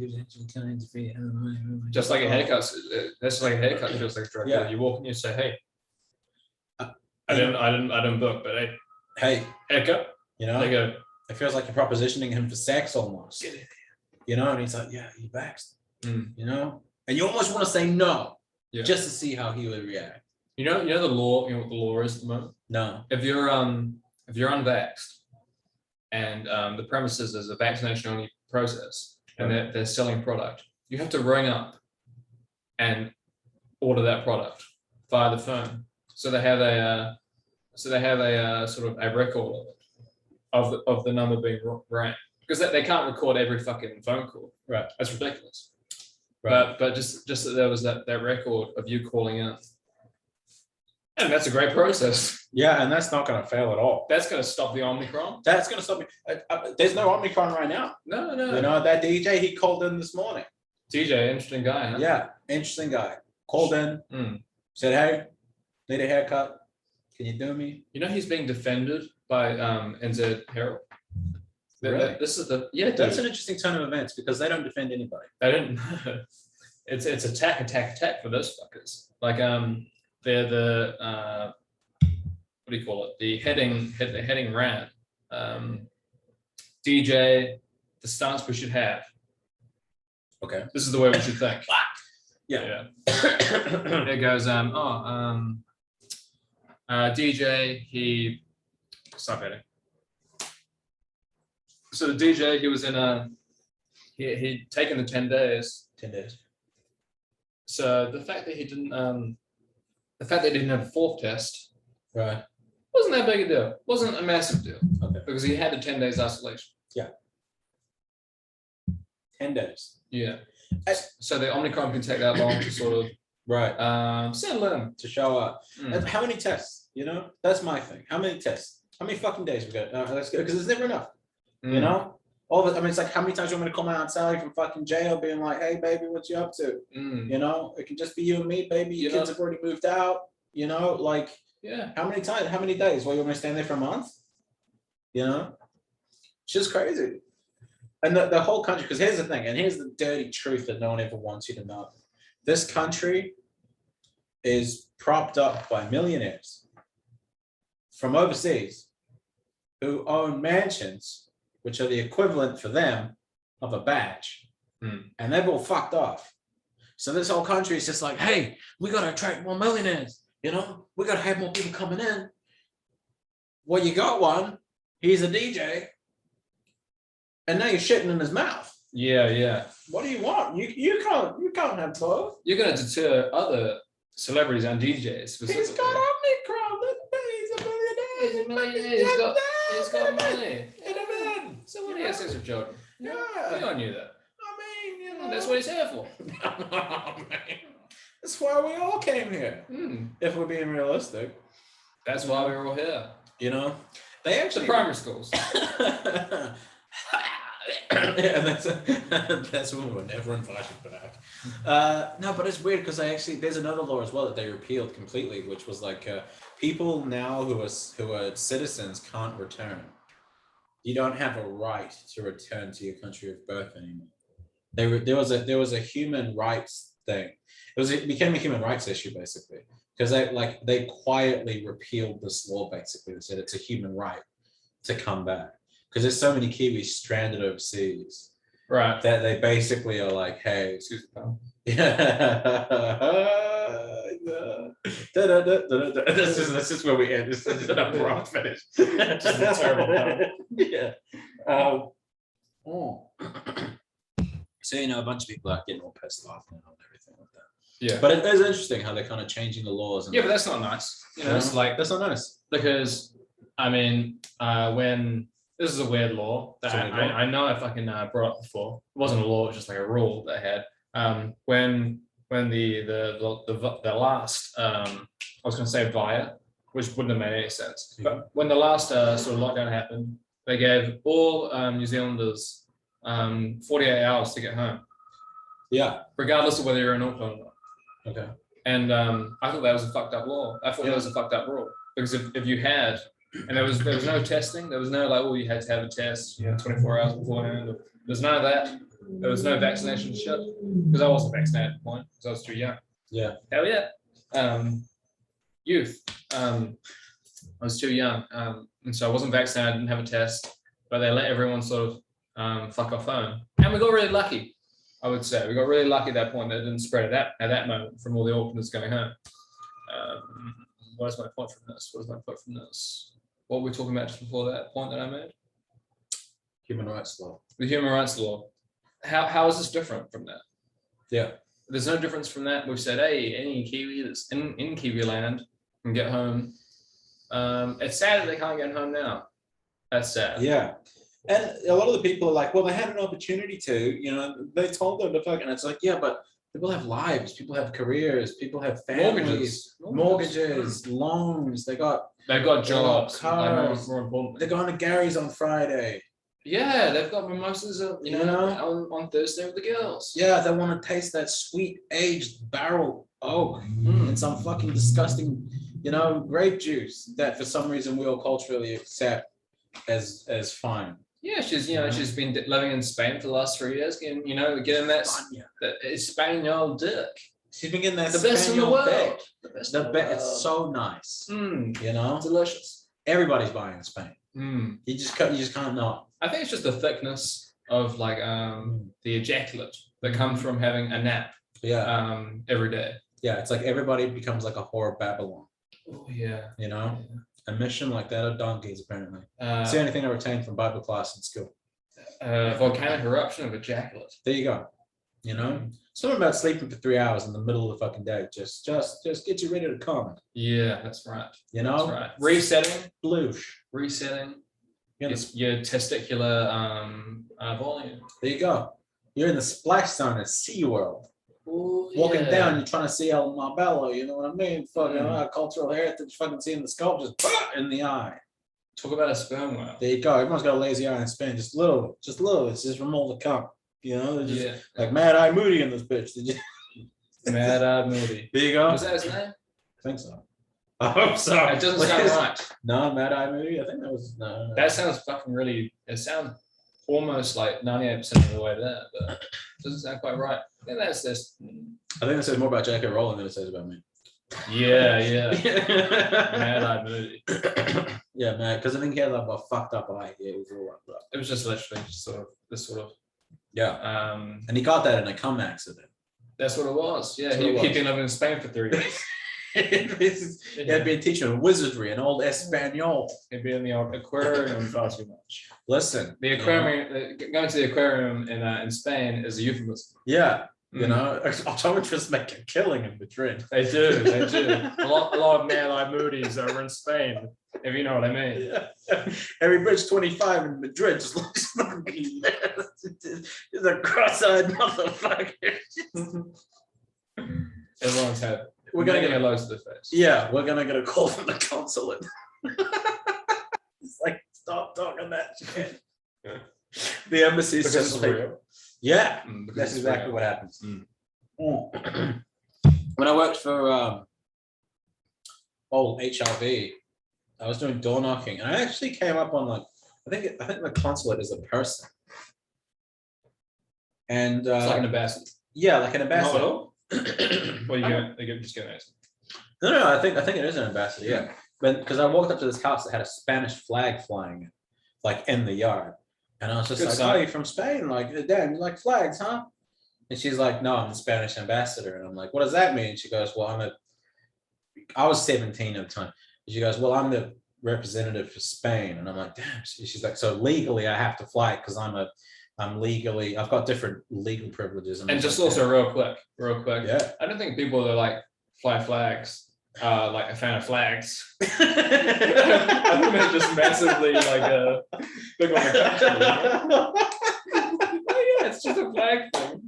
just like a haircut. That's like a haircut. Feels like a drug deal. You walk in, you say, "Hey, I didn't book, but hey, haircut." You know, they go. It feels like you're propositioning him for sex almost. You know, and he's like, "Yeah, you vaxxed." You know, and you almost want to say no, just to see how he would react. You know the law. You know what the law is at the moment. No, if you're unvaxxed. And the premises is a vaccination only process, and they're selling product. You have to ring up and order that product via the phone. So they have a sort of a record of the number being rang, because they can't record every fucking phone call. Right, that's ridiculous. Right. But just that there was that record of you calling in. And that's a great process. Yeah, and that's not going to fail at all. That's going to stop the Omicron. That's going to stop me. There's no Omicron right now. No. You know, that DJ, he called in this morning. DJ, interesting guy, huh? Yeah, interesting guy. Called in, said, hey, need a haircut. Can you do me? You know, he's being defended by NZ Herald. Really? This is the That's an interesting turn of events because they don't defend anybody. They don't. It's attack for those fuckers. Like they're the what do you call it? The heading ran. DJ, the stance we should have. Okay. This is the way we should think. Yeah. It goes, DJ, he stop hitting. So the DJ, he was in he'd taken the 10 days. 10 days. So the fact that he didn't have a fourth test, right, wasn't that big a deal. Wasn't a massive deal. Okay. Because he had the 10 days isolation. Yeah. 10 days. Yeah. So the Omicron can take that long to sort of settle in. To show up. And how many tests? You know, that's my thing. How many tests? How many fucking days we got? Let's go, because it's never enough. You know? All of it. I mean, it's like, how many times you want me to come out and tell you from fucking jail being like, hey, baby, what you up to? You know, it can just be you and me, baby. Your kids have already moved out. You know, like, how many times, how many days? Well, you want me to stand there for a month? You know? It's just crazy. And the whole country, because here's the thing, and here's the dirty truth that no one ever wants you to know. This country is propped up by millionaires from overseas who own mansions, which are the equivalent for them of a badge. And they've all fucked off. So this whole country is just like, hey, we got to attract more millionaires. You know, we got to have more people coming in. Well, you got one. He's a DJ. And now you're shitting in his mouth. Yeah. What do you want? You can't have both. You're going to deter other celebrities and DJs. He's got Omicron. He's a millionaire. He's got money. So what do you have sex with children? Yeah. We all knew that. I mean, you know. That's what he's here for. Oh, man. That's why we all came here. If we're being realistic. That's why we were all here. You know? They actually... The primary schools. Yeah, that's when we're never invited back. No, but it's weird because there's another law as well that they repealed completely, which was like people now who are citizens can't return. You don't have a right to return to your country of birth anymore. There was a human rights thing. It became a human rights issue basically because they quietly repealed this law basically. They said it's a human right to come back. Because there's so many Kiwis stranded overseas. Right. that they basically are like, hey, Excuse me, pal. This is where we end. This is an abrupt finish. Just a terrible pun. Yeah. Oh. So a bunch of people are getting all pissed off now and everything like that. Yeah. But it is interesting how they're kind of changing the laws. And Yeah, but that's not nice. It's like that's not nice. because I mean, when this is a weird law that It's a weird law. I know I fucking brought up before. It wasn't a law; it was just like a rule that I had. When the last I was going to say via, which wouldn't have made any sense. But when the last sort of lockdown happened, they gave all New Zealanders 48 hours to get home, Yeah. regardless of whether you're in Auckland or not. Okay. And I thought that was a fucked up law. I thought that was a fucked up rule because if you had, and there was no testing, there was no like, oh, you had to have a test, 24 hours beforehand. There's none of that. There was no vaccination shit because I wasn't vaccinated at the point because I was too young. Yeah. Hell yeah. Youth. I was too young, and so I wasn't vaccinated. I didn't have a test, but they let everyone sort of fuck off home, and we got really lucky. I would say we got really lucky at that point that it didn't spread at that moment from all the Aucklanders going home. What is my point from this? What were we talking about just before that point that I made? Human rights law. The human rights law. How is this different from that? Yeah. There's no difference from that. We've said, hey, any Kiwi that's in Kiwi land can get home. It's sad that they can't get home now. That's sad. Yeah. And a lot of the people are like, well, they had an opportunity to, they told them to fuck. And it's like, yeah, but people have lives, people have careers, people have families, mortgages, loans. They've got jobs. Cars. More important. They're going to Gary's on Friday. Yeah, they've got mimosas, on Thursday with the girls. Yeah, they want to taste that sweet aged barrel oak and some fucking disgusting, grape juice that for some reason we all culturally accept as fine. Yeah, she's been living in Spain for the last 3 years, getting that Espanol dick. She's been getting that The best in the Spaniel world. dick. The best The in the best. world. It's so nice. Delicious. Everybody's buying in Spain. You just can't not. I think it's just the thickness of like the ejaculate that comes from having a nap Yeah. every day. Yeah. It's like everybody becomes like a whore of Babylon. Oh yeah. A mission like that of donkeys apparently. Uh, It's the only thing I retained from Bible class in school. volcanic eruption of ejaculate. There you go. Something about sleeping for 3 hours in the middle of the fucking day just get you ready to come. Yeah, that's right. That's right. Resetting Bloosh. your testicular volume. There you go. You're in the splash zone at SeaWorld. Ooh, Walking yeah. down, you're trying to see El Marbello, you know what I mean? Fucking cultural heritage, fucking seeing the sculptures in the eye. Talk about a sperm whale. There you go. Everyone's got a lazy eye in Spain. Just little. It's just from all the cum. They're just like Mad Eye Moody in this bitch. Did you? Mad Eye Moody. There you go. Was that his name? I think so. I hope so. It doesn't sound right. No, Mad Eye Moody. I think that was no. That sounds fucking really. It sounds almost like 98% of the way there, but it doesn't sound quite right. Yeah, that's this. I think it says more about J.K. Rowling than it says about me. Yeah. Mad Eye Moody. Yeah, man. Because I think he had like a fucked up eye. Yeah, it was all like that. It was just literally just this sort of. Yeah. And he got that in a cum accident. That's what it was. Yeah, That's what it was. he'd been living in Spain for 3 years. He had been teaching wizardry and old Espanol. He'd be in the aquarium far too much. Listen, The aquarium, going to the aquarium in Spain is a euphemism. Yeah, optometrists make a killing in Madrid. They do. A lot of Mad Eye Moody's over in Spain, if you know what I mean. Yeah. Every bridge 25 in Madrid just looks fucking He's a cross-eyed motherfucker. Everyone's had. We're gonna get loads to the face. Yeah, we're gonna get a call from the consulate. It's like, stop talking that shit. The embassy's Because just it's like, real. yeah, Because that's it's exactly real. what happens. Mm. When I worked for old HRV, I was doing door knocking, and I actually came up on like I think the consulate is a person, and It's like an ambassador. yeah, like an ambassador. Not at all. Well, just get nice. No, I think it is an ambassador. Yeah, but because I walked up to this house that had a Spanish flag flying, like in the yard, And I was just Good like, sign. oh, you're from Spain? Like, damn, you like flags, huh? And she's like, no, I'm the Spanish ambassador. And I'm like, what does that mean? She goes, well, I was 17 at the time. She goes, well, I'm the representative for Spain. And I'm like, damn. She's like, so legally I have to fly because I've got different legal privileges. And I was just like, also real quick, yeah. I don't think people that like fly flags are like a fan of flags. I think they're just massively like big on the country. Oh, yeah, it's just a flag thing.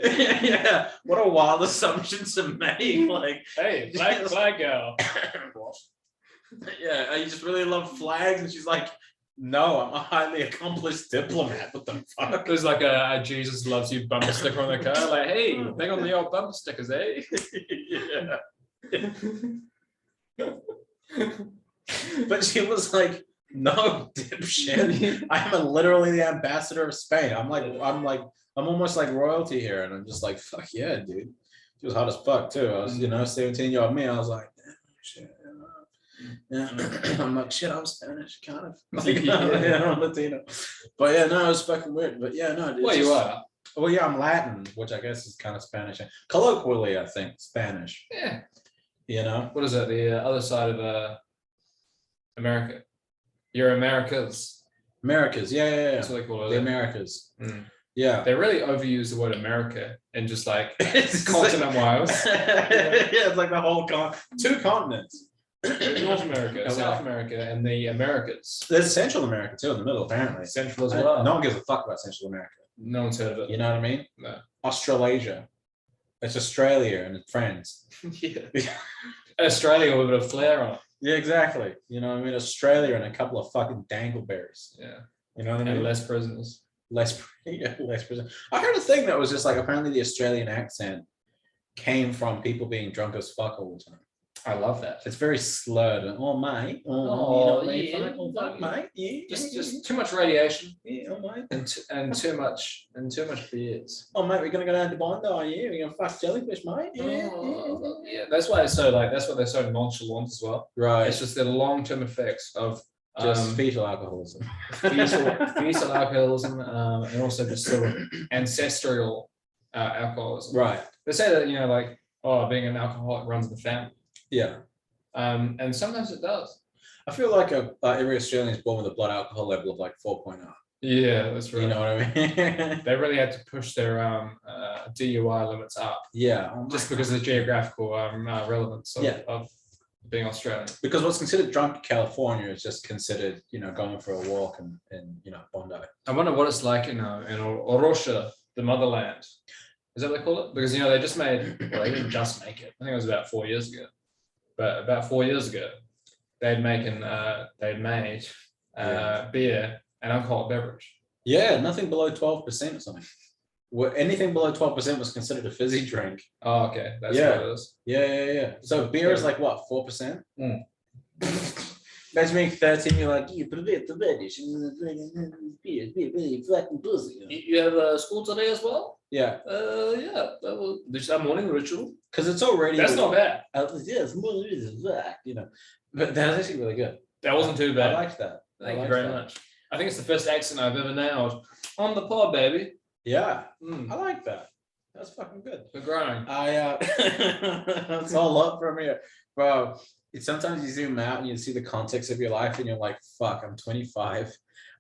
Yeah, what a wild assumption to make. Like, Hey, flag girl. yeah, you just really love flags. And she's like, no, I'm a highly accomplished diplomat. What the fuck? There's like a Jesus loves you bumper sticker on the car. Like, hey, big on the old bumper stickers, eh? Yeah. But she was like, no, dipshit. I'm literally the ambassador of Spain. I'm almost like royalty here. And I'm just like, fuck yeah, dude. She was hot as fuck too. I was, 17-year-old me. I was like, damn, shit. Yeah. I'm like, shit, I'm Spanish, kind of. Like, yeah, I'm Latino. But yeah, no, it was fucking weird. But yeah, no. Well, you are. Well, yeah, I'm Latin, which I guess is kind of Spanish. Colloquially, I think Spanish. Yeah. You know, What is it? The other side of America. You're Americas. Americas. Yeah, yeah, That's yeah. what they call The it. Americas. Mm. Yeah. They really overuse the word America and just like It's continent wise. Yeah, it's like the whole two continents. North America, Yeah. South America, and the Americas. There's Central America too in the middle, apparently. Central as well. No one gives a fuck about Central America. No one's heard of it. You know what I mean? No. Australasia. It's Australia and friends. Yeah. Australia with a bit of flair on it. Yeah, exactly. You know what I mean? Australia and a couple of fucking dangleberries. Yeah. You know what I mean? And less prisoners. Less present. I heard a thing that was just like apparently the Australian accent came from people being drunk as fuck all the time. I love that. It's very slurred. Oh mate, Oh, mate, yeah. oh, fuck, mate, yeah, Just too much radiation yeah, oh mate, and too much beers. oh mate, we're gonna go down to Bondi, yeah, we're gonna fuck jellyfish, mate. Yeah, Oh, yeah, that's why it's so like that's why they're so nonchalant as well. right. It's just the long-term effects of Just fetal alcoholism. fetal alcoholism and also just sort of ancestral alcoholism. Right. They say that like being an alcoholic runs in the family, Yeah. and sometimes it does. I feel like every Australian is born with a blood alcohol level of like 4.0. Yeah, that's right. You know what I mean? They really had to push their DUI limits up Yeah. Oh just my because of the geographical relevance Yeah. of being Australian. Because what's considered drunk in California is just considered, going for a walk in Bondi. I wonder what it's like in Orosha, the motherland. Is that what they call it? Because they just made, well, they didn't just make it. I think it was about 4 years ago. But about 4 years ago, they'd made beer and alcoholic beverage. Yeah, nothing below 12% or something. Anything below 12% was considered a fizzy drink. Oh, okay, that's Yeah. what it is. Yeah. So beer is like what, 4%? Mm. Imagine being 13, you're like, you привет, товарищ, beer, fucking pussy. You have school today as well? Yeah, Yeah. This is our morning ritual. because it's already. That's not bad. Yes, but that's actually really good. That wasn't too I bad. liked that. Thank I you liked very that. much. I think it's the first accent I've ever nailed on the pod, baby. Yeah, Mm, I like that. That's fucking good. we're growing. It's all up from here, bro. Sometimes you zoom out and you see the context of your life, and you're like, "Fuck, I'm 25.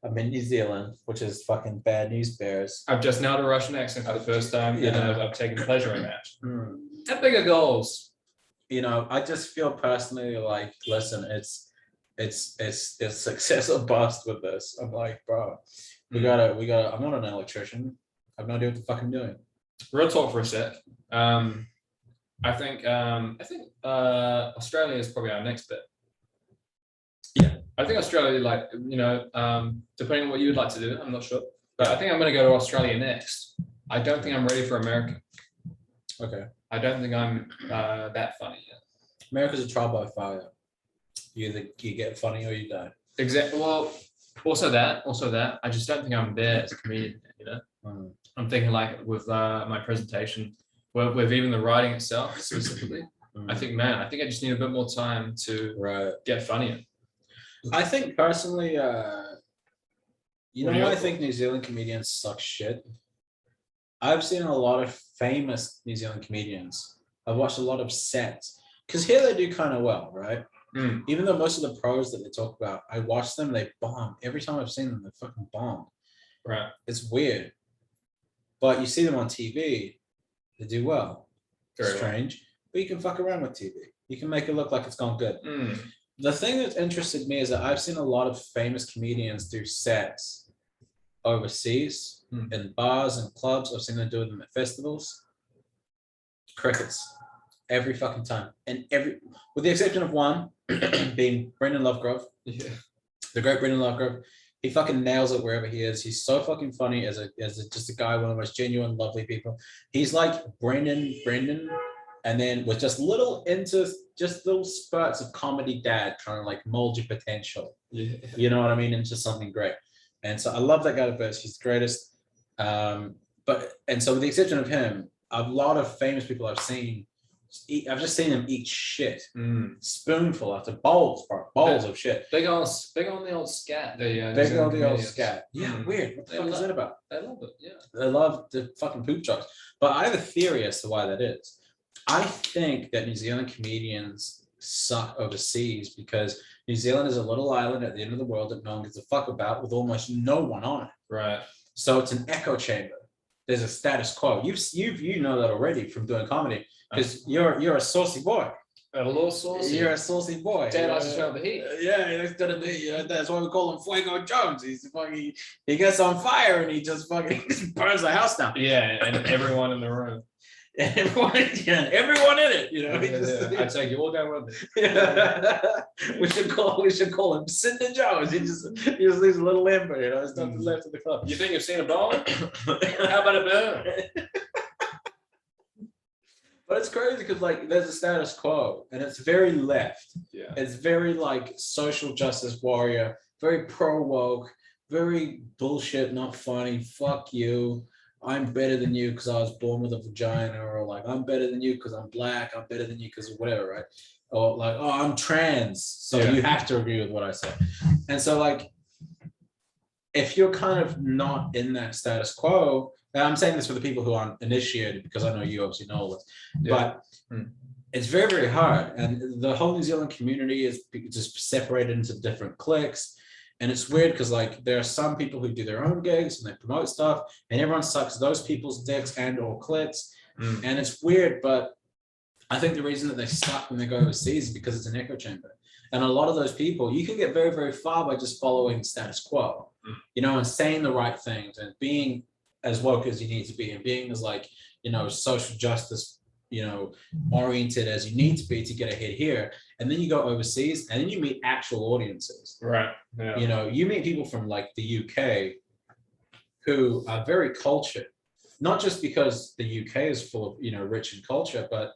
I'm in New Zealand, which is fucking bad news bears." I've just nailed a Russian accent for the first time, and Yeah. I've taken pleasure in that. Hmm. Have bigger goals. I just feel personally like, listen, it's success or bust with this. I'm like, bro, we Mm. gotta. I'm not an electrician. I have no idea what the fuck I'm doing. Real talk for a sec. I think Australia is probably our next bit. Yeah. I think Australia, depending on what you would like to do, I'm not sure, but I think I'm going to go to Australia next. I don't think I'm ready for America. Okay. I don't think I'm that funny yet. America's a trial by fire. You get funny or you die. Exactly. Well, also that. I just don't think I'm there as a comedian. Mm. I'm thinking like with my presentation, with even the writing itself specifically. I think I just need a bit more time to Right. get funnier. I think personally, You What know are why I your think New Zealand comedians suck shit? I've seen a lot of famous New Zealand comedians. I've watched a lot of sets because here they do kind of well, right? Mm, Even though most of the pros that they talk about, I watch them, they bomb. Every time I've seen them, they fucking bomb. right. It's weird. But you see them on TV, they do well. Very well. Strange. But you can fuck around with TV. You can make it look like it's gone good. Mm, The thing that interested me is that I've seen a lot of famous comedians do sets overseas in bars and clubs. I've seen them do them at festivals. Crickets. Every fucking time. And with the exception of one being Brendan Lovegrove, yeah. the great Brendan Lovegrove. He fucking nails it wherever he is. He's so fucking funny as just a guy, one of the most genuine, lovely people. He's like Brendan, and then with just little spurts of comedy dad trying to like mold your potential. Yeah. You know what I mean? Into something great. And so I love that guy the best. He's the greatest. So with the exception of him, a lot of famous people I've I've just seen them eat shit, spoonful after bowls of shit. Big on the old scat. Big on the old comedians. scat. Yeah, weird. What the fuck is that about? They love it. Yeah. They love the fucking poop jokes. But I have a theory as to why that is. I think that New Zealand comedians suck overseas because New Zealand is a little island at the end of the world that no one gives a fuck about with almost no one on it. Right. So it's an echo chamber. There's a status quo. You know that already from doing comedy because you're a saucy boy. A little saucy. You're a saucy boy. Dad likes to turn the heat. Yeah, he's gonna be. That's why we call him Fuego Jones. He's fucking. He gets on fire and he just fucking burns the house down. Yeah, and everyone in the room. Everyone in it. You know. I'd take you all down with me. we should call him Cinder Jones. He just leaves a little ember. You know, there's nothing left of the club. You think you've seen a bone? How about a burn? But it's crazy because like there's a status quo and it's very left. Yeah. It's very like social justice warrior, very pro woke, very bullshit, not funny. Fuck you. I'm better than you because I was born with a vagina, or like I'm better than you because I'm black. I'm better than you because of whatever, right? Or like, oh, I'm trans, so you have to agree with what I say. And so like, if you're kind of not in that status quo, and I'm saying this for the people who aren't initiated because I know you obviously know all this, but it's very, very hard. And the whole New Zealand community is just separated into different cliques. And it's weird because like there are some people who do their own gigs and they promote stuff and everyone sucks those people's dicks and or cliques. And it's weird, but I think the reason that they suck when they go overseas is because it's an echo chamber. And a lot of those people, you can get very, very far by just following status quo, you know, and saying the right things and being as woke as you need to be and being as like, you know, social justice, you know, oriented as you need to be to get ahead here. And then you go overseas and then you meet actual audiences. Right. Yeah. You know, you meet people from like the UK who are very cultured, not just because the UK is full of, you know, rich in culture, but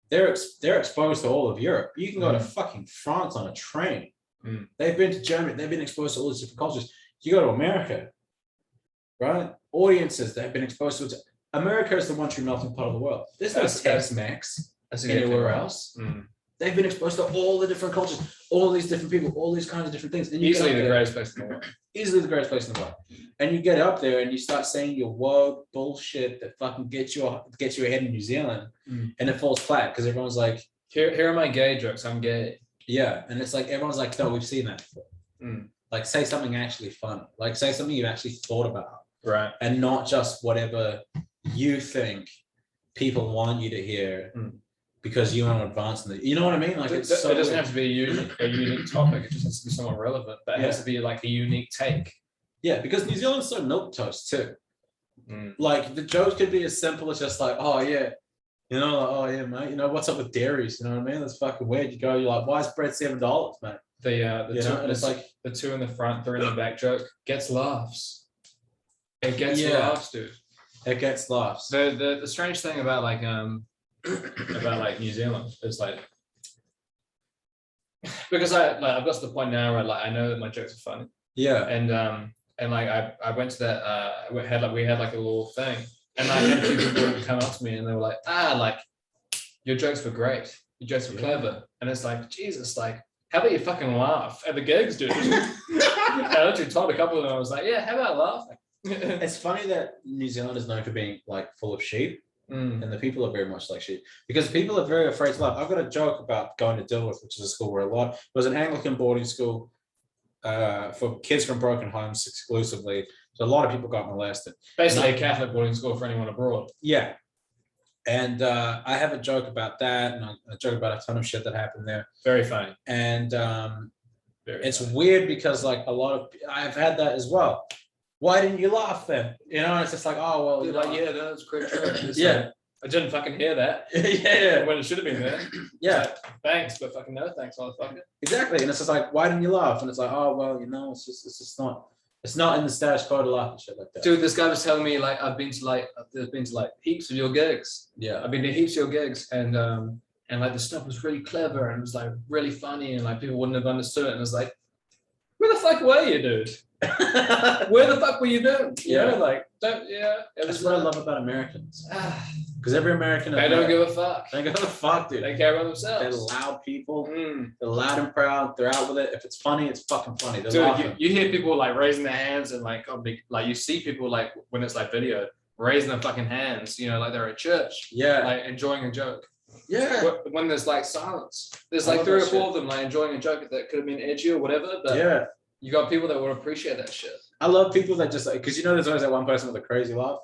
they're exposed to all of Europe. You can go to fucking France on a train. They've been to Germany. They've been exposed to all these different cultures. You go to America, right? Audiences that have been exposed to. America is the one true melting pot of the world. There's no Tex-Mex anywhere else. They've been exposed to all the different cultures, all these different people, all these kinds of different things. And you Easily the greatest place in the world. Easily the greatest place in the world. And you get up there and you start saying your woke bullshit that fucking gets you ahead in New Zealand, and it falls flat because everyone's like, here are my gay jokes. I'm gay. Yeah, and it's like everyone's like, no, we've seen that before. Like say something actually fun. Like say something you've actually thought about. Right. And not just whatever you think people want you to hear because you want to advance in the, you know what I mean? Like it doesn't have to be a unique topic. It just has to be somewhat relevant, but it has to be like a unique take. Yeah, because New Zealand's so milquetoast too. Like the jokes could be as simple as just like, oh yeah, you know, like, oh yeah, mate, you know, what's up with dairies? You know what I mean? That's fucking weird. You're like, why is bread $7, mate? It's like the two in the front, three in the back joke gets laughs. It gets laughs, dude. It gets laughs. The strange thing about like New Zealand is like, because I've got to the point now where like I know that my jokes are funny. Yeah. And like I went to that we had like a little thing, and I had a few people come up to me and they were like, like your jokes were great, your jokes were clever, and it's like, Jesus, like how about you fucking laugh at the gigs, dude? I literally told a couple of them, I was like, yeah, how about laughing? It's funny that New Zealand is known for being like full of sheep, and the people are very much like sheep because people are very afraid to laugh. I've got a joke about going to Dilworth, which is a school where it was an Anglican boarding school for kids from broken homes exclusively. So a lot of people got molested. Basically, a Catholic boarding school for anyone abroad. Yeah. And I have a joke about that, and a joke about a ton of shit that happened there. Very funny. And Very it's funny. weird because like a lot of I've had that as well. Why didn't you laugh then? You know, it's just like, oh well, Dude, like, yeah, that was great. yeah, I didn't fucking hear that yeah, when it should have been there. yeah, Like, thanks, but fucking no thanks, motherfucker. exactly. And it's just like, why didn't you laugh? And it's like, oh well, you know, it's just not in the status quo to laugh and shit like that. Dude, this guy was telling me like I've been to like heaps of your gigs. Yeah, I've been to heaps of your gigs, and like the stuff was really clever and it was like really funny, and like people wouldn't have understood it. And it's like, where the fuck were you, dude? Where the fuck were you doing? You know, like, don't, yeah. It that's was what I love about Americans. ah, Because every American, they don't give a fuck. they don't give a fuck, dude. They care about They're themselves. loud people. Mm. They're loud and proud. They're out with it. If it's funny, it's fucking funny. They're Dude, laughing. you hear people like raising their hands and like like you see people like when it's like video raising their fucking hands, you know, like they're at church, Yeah, like enjoying a joke. yeah, When there's like silence, there's I like love 3 or that 4 shit. of them like enjoying a joke that could have been edgy or whatever, but yeah. you got people that would appreciate that shit. I love people that just like, because you know, there's always that one person with a crazy laugh.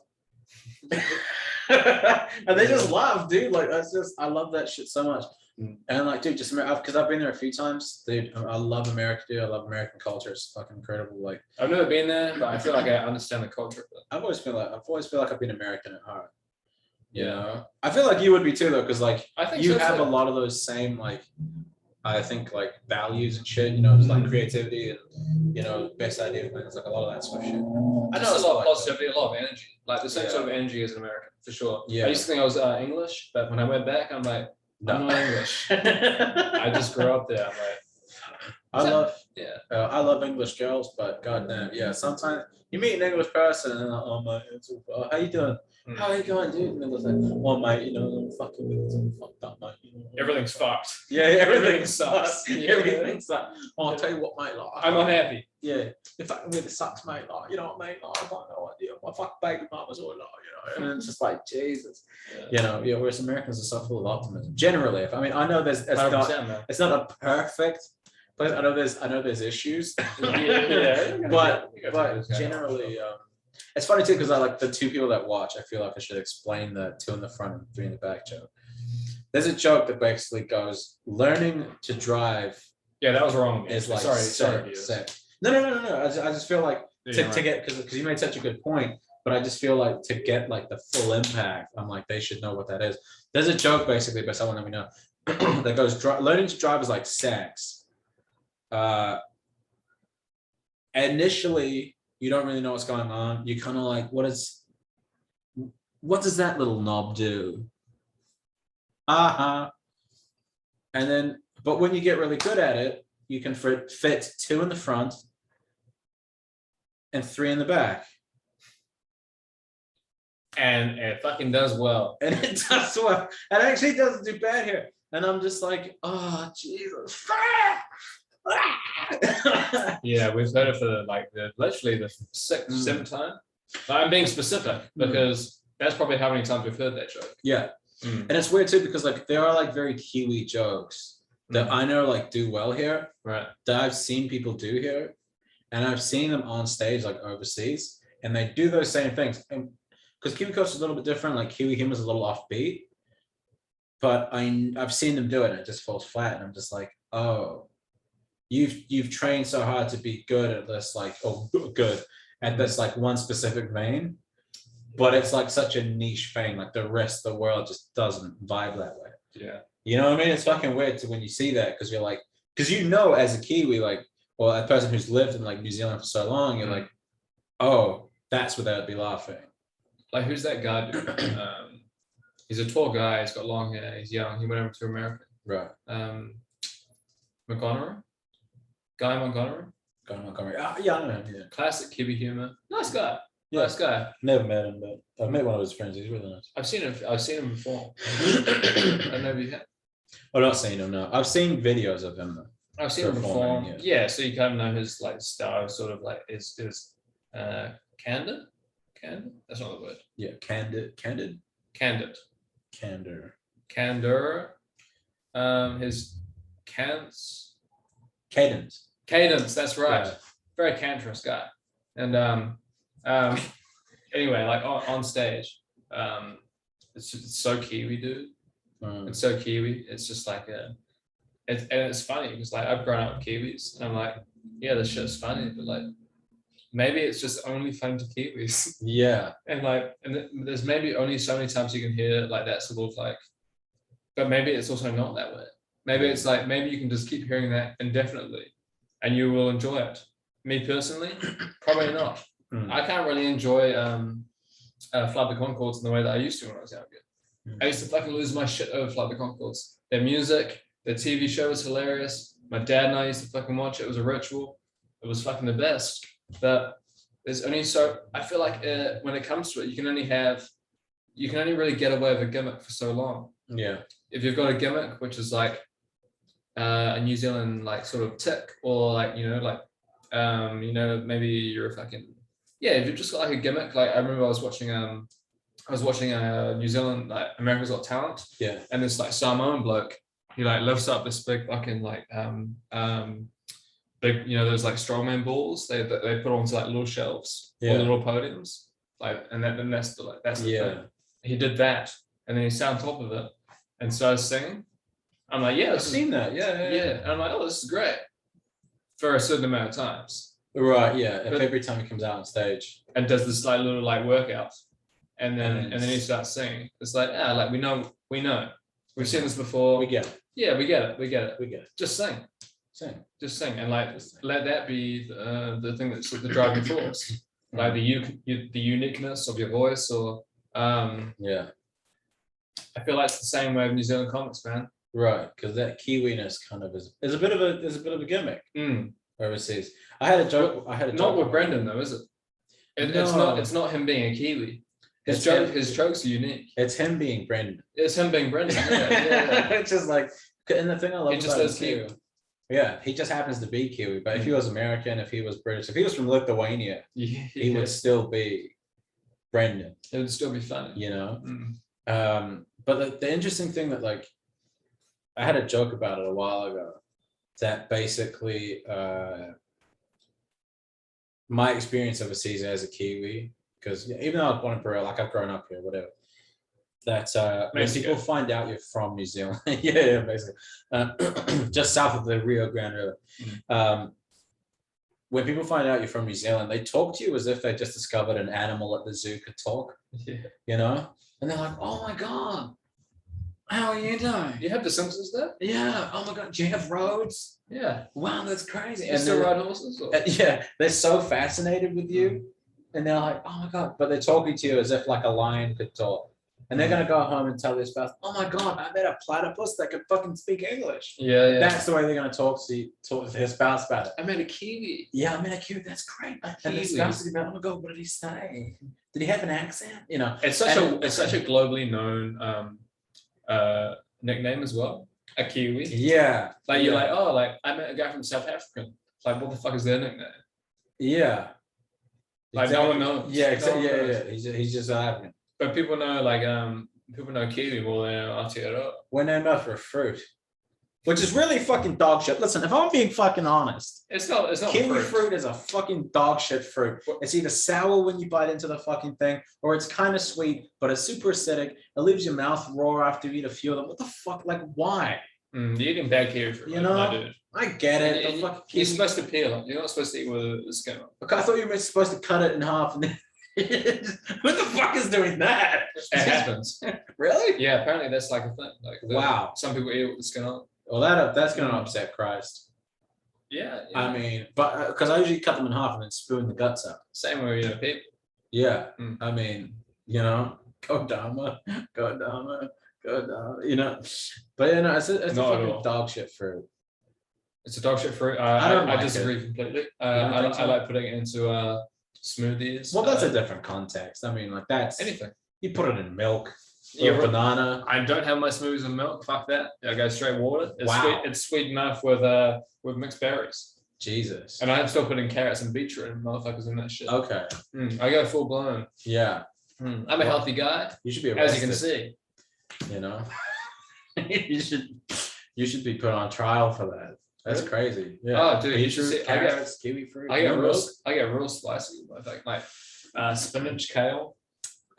And they just laugh, dude. Like, that's just, I love that shit so much. Mm. And like, dude, just because I've been there a few times, dude. I love America, dude. I love American culture. It's fucking incredible. Like, I've never been there, but I feel like I understand the culture of it. I've always feel like I've been American at heart. You Yeah. know, I feel like you would be too, though, because like I think you so, have too. a lot of those same like, I think like values and shit. You know, it's like Mhm. creativity and you know, best idea things, like a lot of that sort of shit. I Just it's a lot like of positivity, a lot of energy, like the same Yeah. sort of energy as an American for sure. Yeah. I used to think I was English, but when I went back, I'm like, I'm not English. that. I just grew up there. I'm like, yeah. I love English girls, but goddamn, yeah. Sometimes you meet an English person and they're like, oh mate, how you doing? Mm. How you going, dude? And they're like, oh mate, you know, I'm fucking with them, fucked up, mate. You know, Everything's fucked. yeah, everything everything sucks. sucks. Yeah. Everything sucks. Oh, I'll tell you what, mate. Like, I'm unhappy. yeah, if fucking really sucks, mate. Like, you know what, mate? Like, I got no idea. My fucking baby mama's all like, you know, and it's just like Jesus. You know, yeah. Whereas Americans are so full of optimism. Generally, I mean, I know it's 100%, not man. it's not a perfect place. I know there's issues. Yeah. but You got but those guys. generally, it's funny too because I like the 2 people that watch. I feel like I should explain the 2 in the front and 3 in the back joke. There's a joke that basically goes, learning to drive Yeah, that was wrong. Man. is like sorry, set. No. I just feel like to get because you made such a good point, but I just feel like to get like the full impact, I'm like they should know what that is. There's a joke basically by someone that we know that goes learning to drive is like sex. Initially, you don't really know what's going on. You kind of like, what does that little knob do? And then, but when you get really good at it, you can fit 2 in the front and 3 in the back. And it fucking does well. And it does well. It actually doesn't do bad here. And I'm just like, oh, Jesus. Yeah, we've heard it for literally the 6th, 7th time. I'm being specific because that's probably how many times we've heard that joke. Yeah. Mm. And it's weird too, because like there are like very Kiwi jokes that Mm. I know like do well here, Right. that I've seen people do here. And I've seen them on stage like overseas, and they do those same things. And because Kiwi culture is a little bit different, like Kiwi humor is a little offbeat. But I've seen them do it and it just falls flat. And I'm just like, oh, you've trained so hard to be good at this, like, oh, good at this like one specific vein. But it's like such a niche thing, like the rest of the world just doesn't vibe that way. Yeah. You know what I mean? It's fucking weird to when you see that, because you're like, because you know as a Kiwi, like, or a person who's lived in like New Zealand for so long, you're like, oh, that's where they'd be laughing. Like, who's that guy? Dude? He's a tall guy. He's got long hair. He's young. He went over to America. Right. Montgomery? Guy Montgomery? Going Montgomery. Yeah, I know him. Yeah. Classic Kiwi humor. Nice guy. Yeah. Nice guy. Never met him, but I've met one of his friends. He's really nice. I've seen him before. I don't know if you have. I've not seen him, no. I've seen videos of him though. I've seen him performing, perform. Yeah, so you kind of know his like style, sort of like is candid. Candid. That's not the word. Yeah, candid, Candid. candor, Candor. His cadence. cadence. That's right. Yeah. Very cantorous guy. And anyway, like on stage, it's so Kiwi, dude. It's so Kiwi. It's just like and it's funny because like I've grown up with Kiwis, and I'm like, yeah, this shit's funny, but like maybe it's just only fun to Kiwis, Yeah, and like, there's maybe only so many times you can hear like that sort of like, but maybe it's also not that way. Maybe it's like maybe you can just keep hearing that indefinitely, and you will enjoy it. Me personally, probably not. I can't really enjoy Flight the Conchords in the way that I used to when I was younger. I used to fucking lose my shit over Flight the Conchords. Their music, their TV show was hilarious. My dad and I used to fucking watch it. It was a ritual. It was fucking the best. But there's only so, I feel like when it comes to it, you can only really get away with a gimmick for so long. yeah, If you've got a gimmick, which is like a New Zealand like sort of tick, or like, maybe you're a fucking, yeah, if you've just got like a gimmick, like I remember I was watching New Zealand, like America's Got Talent, yeah, and this like Samoan bloke, he like lifts up this big fucking like big, those like strongman balls they put onto like little shelves or Yeah. little podiums, like, and then that's the yeah. thing. He did that, and then he sat on top of it and started singing. I'm like, yeah, I've seen that. Yeah, and I'm like, oh, this is great for a certain amount of times, Right. Yeah. If But- every time he comes out on stage. and does this like little like workout, and then And and then he starts singing. It's like, like we know, we've seen this before. We get it. Yeah, we get it. We get it. Just sing, Same. and like let that be the thing that's the driving force, like the uniqueness of your voice, or Yeah. I feel like it's the same way with New Zealand comics, man. Right. Because that Kiwiness kind of is a bit of a gimmick Mm. overseas. I had a joke. Not with Brendan though, is it? No. It's not him being a Kiwi. It's him. His jokes are unique. It's him being Brendan. It's him being Brendan. Yeah. It's just like, and the thing I love He just about does him Kiwi. too. Yeah, he just happens to be Kiwi. But if he was American, if he was British, if he was from Lithuania, Yeah. he would still be Brendan. It would still be funny. You know. Mm. But the interesting thing that like, I had a joke about it a while ago, that basically my experience overseas as a Kiwi, because even though I was born in Peru, like I've grown up here, whatever, that when Mexico. people find out you're from New Zealand, yeah, basically, just south of the Rio Grande River, when people find out you're from New Zealand, they talk to you as if they just discovered an animal at the zoo could talk, Yeah. you know, and they're like, "Oh my god, how are you doing? You have the Simpsons there? Yeah, oh my god, do you have roads? Yeah. Wow, that's crazy." You And still they're- ride horses? Or? yeah, they're so fascinated with you, and they're like, "Oh my god!" But they're talking to you as if like a lion could talk, and they're gonna go home and tell their spouse, "Oh my god, I met a platypus that could fucking speak English." Yeah. That's the way they're gonna talk to their spouse about it. I met a Kiwi. Yeah, I met a Kiwi. That's great. And the Kiwi. spouse is about, "Oh my god, what did he say? Did he have an accent?" You know. It's such a globally known nickname as well. A Kiwi. Yeah. Like you're yeah. like, oh, like I met a guy from South Africa. Like, what the fuck is their nickname? Yeah. Like no one knows. Yeah, No one knows. yeah. He's just African. But people know people know Kiwi more than Aotearoa. We're named after a fruit, which is really fucking dog shit. Listen, if I'm being fucking honest, It's not kiwi fruit. fruit is a fucking dog shit fruit. It's either sour when you bite into the fucking thing, or it's kind of sweet, but it's super acidic. It leaves your mouth raw after you eat a few of them. What the fuck? Like, why? You're eating bad kiwi fruit. You like, know, my dude. I get it. The You're fuck kiwi- supposed to peel it. You're not supposed to eat with the skin on. Okay, I thought you were supposed to cut it in half and then. Who the fuck is doing that? It happens. Really? Yeah, apparently that's like a thing. Like Wow. Some people eat it with the skin on. Well, that's gonna upset Christ. Yeah. I mean, but because I usually cut them in half and then spoon the guts out. Same with people. Yeah, Mm. I mean, you know, go Dharma, go Dharma, go Dharma, you know. But you know, it's a Not at fucking all. dog shit fruit. It's a dog shit fruit. I don't I like disagree completely. don't think so? I like putting it into smoothies. Well, that's a different context. I mean, like that's anything. you put it in milk. Yeah, Or banana. I don't have my smoothies with milk. Fuck that. I go straight water. It's Wow. sweet. It's sweet enough with mixed berries. Jesus. And I'm still putting carrots and beetroot and motherfuckers in that shit. Okay. I go full blown. Yeah. I'm a healthy guy, You should be as arrested. you can see. You know. you should be put on trial for that. That's Really? crazy. Yeah. Oh, dude, you should Beetroot, see- I get- carrots, kiwi fruit. I get no real, milk? I get real spicy. Like spinach, kale,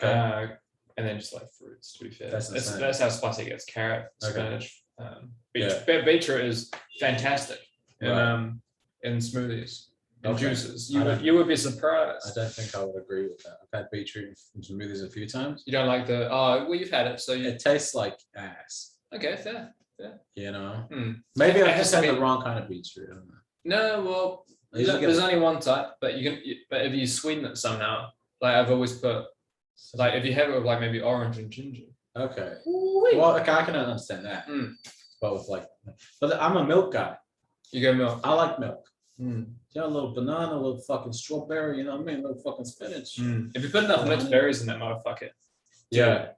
Okay. and then just like fruits. To be fair, That's that's, insane. that's how spicy it gets. Carrot, Okay. spinach, Yeah. beetroot is fantastic in Right. in smoothies and Okay. juices. I don't- You would be I surprised. don't think I would agree with that. I've had beetroot in smoothies a few times. You don't like the well, you've had it, so you It tastes like ass. okay, fair. You know. Hmm. Maybe It I has just to had be- the wrong kind of beetroot. I don't know. No, well, I usually get there's the- only one type, but but if you sweeten it somehow, like I've always put, like if you have it with like maybe orange and ginger. Okay. Ooh-wee. Well, okay, I can understand that. Mm. But with like, but I'm a milk guy. You go milk. I like milk. Mm. You know, a little banana, a little fucking strawberry. You know what I mean? A little fucking spinach. Mm. If you put enough mixed berries in that motherfucker. Yeah.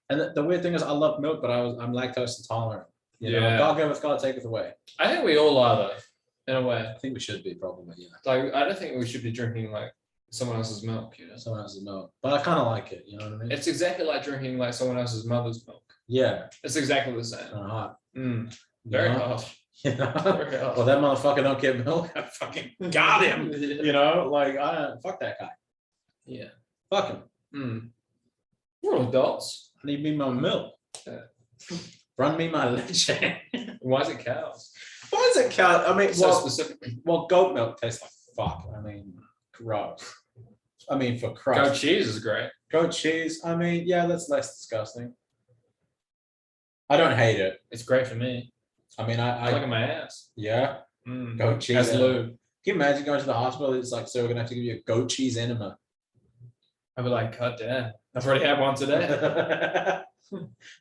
And the weird thing is, I love milk, but I'm lactose intolerant. You know, Yeah. God giveth, God taketh away. I think we all are though, in a way. I think we should be probably. Yeah. Like I don't think we should be drinking like someone else's milk. You know, Someone else's milk, but I kind of like it. You know what I mean? it's exactly like drinking like someone else's mother's milk. Yeah. It's exactly the same. Kind of hot. Mm. you Very know? hot. You know? Very hot. Well, that motherfucker don't get milk. I fucking got him. Yeah. You know, like I don't fuck that guy. Yeah. Fuck him. Mm. We're all adults. I need me my milk. Yeah. Run me my leche. Why is it cows? Why is it cow? I mean, So well, specifically. well, goat milk tastes like fuck. I mean, gross. I mean, for Goat Christ. cheese is great. Goat cheese. I mean, yeah, that's less disgusting. I don't hate it. It's great for me. I mean, Look I at my ass. yeah, Mm. goat cheese. As enema. lube. Can you imagine going to the hospital? It's like, so we're gonna have to give you a goat cheese enema. I'd be like, God damn. I've already had one today.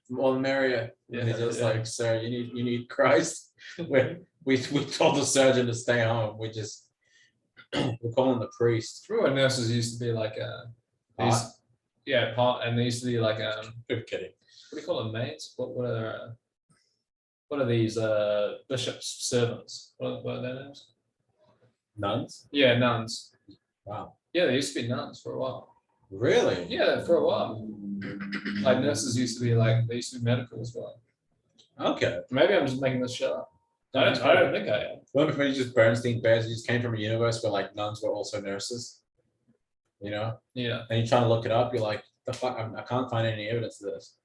From all the merrier. Yeah, And he's just yeah. like, sir, you need Christ. we told the surgeon to stay home. We just we're calling the priest. Remember when nurses used to be like these, Hot? yeah, pot, and they used to be like I'm kidding. what do you call them, mates? What are these bishops' servants? What are their names? Nuns? Yeah, nuns. Wow. Yeah, they used to be nuns for a while. Really? Yeah, for a while. Like nurses used to be like they used to be medical as well. Okay. Maybe I'm just making this shit up. I don't think I am. Well, if you just Bernstein Bears, you just came from a universe where like nuns were also nurses. You know? Yeah. And you're trying to look it up, you're like, the fuck, I can't find any evidence of this.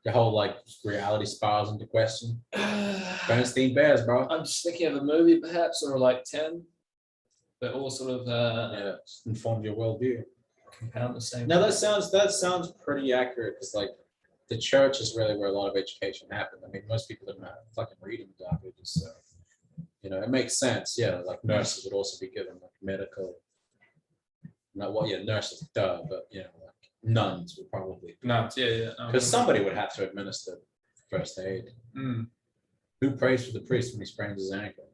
The whole like reality spirals into question. Bernstein Bears, bro. I'm just thinking of a movie perhaps, or like 10 that all sort of Yeah, just informed your worldview. compound the same. Now that sounds pretty accurate because like the church is really where a lot of education happened. I mean, most people don't know how to fucking read in the Dark Ages, so you know it makes sense. Yeah, like nurses would also be given like medical. Not well, yeah, nurses, duh, but you know, like nuns would probably Nuns, yeah. because somebody would have to administer first aid. Mm. Who prays for the priest when he sprains his ankle?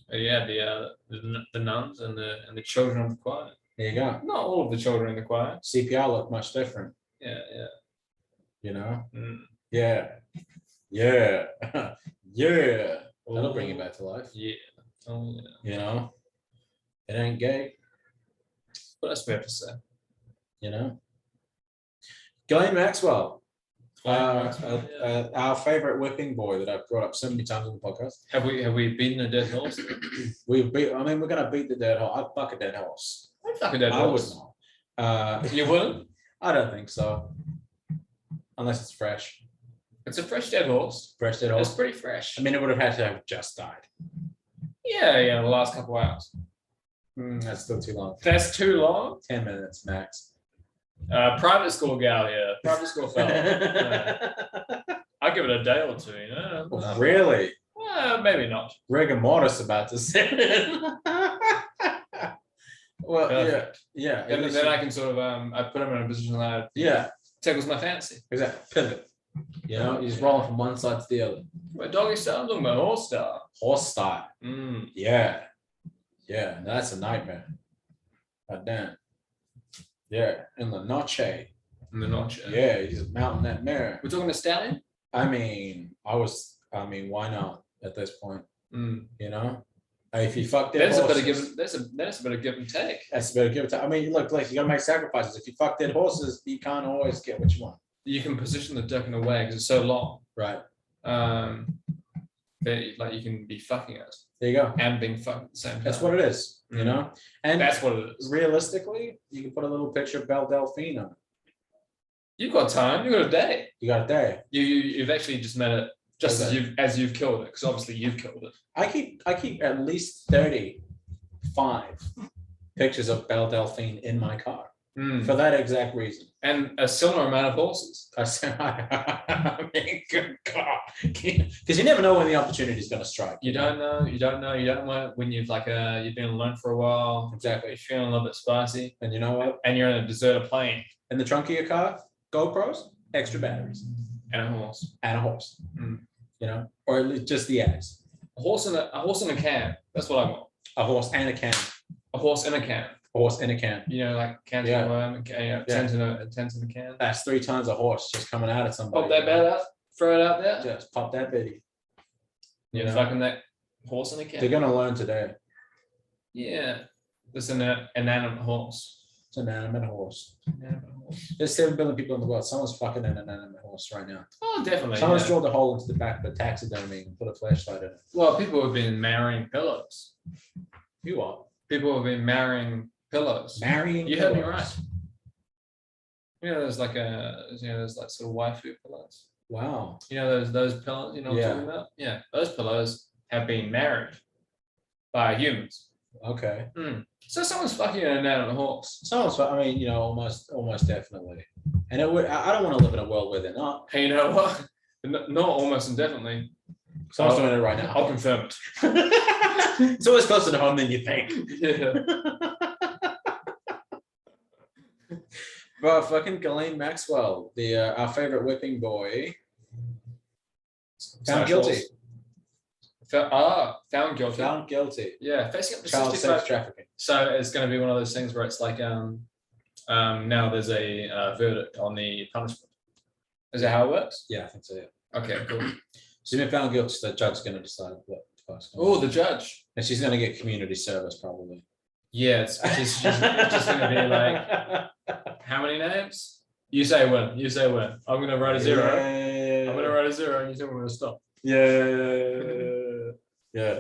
Yeah, the nuns and the children of the choir. There you go. Not all of the children in the choir. CPR look much different, Yeah. you know? Mm. Yeah. Yeah. Yeah. That'll bring you back to life. Yeah. Oh yeah. You know? It ain't gay, What else do we have to say? you know? Ghislaine Maxwell, Yeah. our favorite whipping boy that I've brought up so many times on the podcast. Have we beaten a dead horse? We're gonna beat the dead horse. I'd fuck a dead horse. I'm fucking dead I would horse. not. You wouldn't? I don't think so. Unless it's fresh. It's a fresh dead horse. Fresh dead It's horse. pretty fresh. I mean, it would have had to have just died. Yeah, the last couple hours. That's still too long. That's too long. 10 minutes max. Private school gal, yeah. Private school fella. Yeah. I'll give it a day or two, you know. Really? Maybe not. Rigor mortis about to set in. Well, Perfect. yeah. And then I can sort of I put him in a position that Yeah, tickles my fancy. exactly. Pivot. You know, you're just rolling from one side to the other. Wait, doggy style, I'm talking about horse style. Horse style. Mm. Yeah. Yeah, that's a nightmare. God damn. Yeah, in the noche. in the notch. Yeah, he's mounting that mirror. We're talking a stallion. I mean, why not at this point? Mm. You know, if you fuck dead There's a horses, bit of give. There's a bit of give and take. that's a bit of give and take. I mean, look, like you gotta make sacrifices. If you fuck dead horses, you can't always get what you want. You can position the dick in a way because it's so long. Right. That like you can be fucking it There you go. and being fucked at the same time. That's what it is. You know, and That's what it is. realistically, you can put a little picture of Belle Delphine on it. You've got time. You've got a day. You got it there. You've actually just met it just Okay. as you've killed it because obviously you've killed it. I keep at least 35 pictures of Belle Delphine in my car Mm. for that exact reason. And a similar amount of horses. I mean, good God, because you never know when the opportunity is going to strike. You don't know. You don't know when you've you've been alone for a while. Exactly. You're feeling a little bit spicy, And you know what? and you're in a deserted plane In the trunk of your car, GoPros, extra batteries, and a horse. and a horse. Mm. You know, or at least just the ads. A horse in a can. That's what I want. A horse and a can. A horse in a can. Horse in a can. You know, like cans Yeah. of worm, and tens in a can. That's 3 times a horse just coming out at somebody. Pop that bat out, throw it out there. Just pop that bitty. You're know? fucking that horse in a They're can. gonna learn today. Yeah, this is an inanimate horse. It's an inanimate horse. Inanimate horse. There's 7 billion people in the world. Someone's fucking an inanimate horse right now. Oh, definitely. Someone's Yeah. drilled a hole into the back of a taxidermy and put a flashlight in it. Well, people have been marrying pillows. You are People have been marrying pillows. marrying. You heard me pillows. right. You know, there's there's like sort of waifu pillows. Wow. You know, those pillows. You know what Yeah. I'm talking about? Yeah, those pillows have been married by humans. Okay. So someone's fucking an inanimate horse. Someone's. I mean, you know, almost definitely. And it would. I don't want to live in a world where they're not. Hey, you know what? Not almost indefinitely. Someone's doing it right now. I'll confirm it. It's always closer to home than you think. Yeah. But fucking Ghislaine Maxwell, our favorite whipping boy, found guilty. Found guilty. Found guilty. Yeah, facing up to Child 65. sex trafficking. So it's going to be one of those things where it's like, now there's a verdict on the punishment. Is that how it works? Yeah, I think so. Yeah. Okay, cool. She's been found guilty, so the judge's going to decide what the fuck's going Oh, on. the judge. And she's going to get community service probably. Yeah, it's just going to be like, how many names? You say when. You say when. I'm going to write a zero. I'm going to write a zero, and you tell me when to stop. Yeah.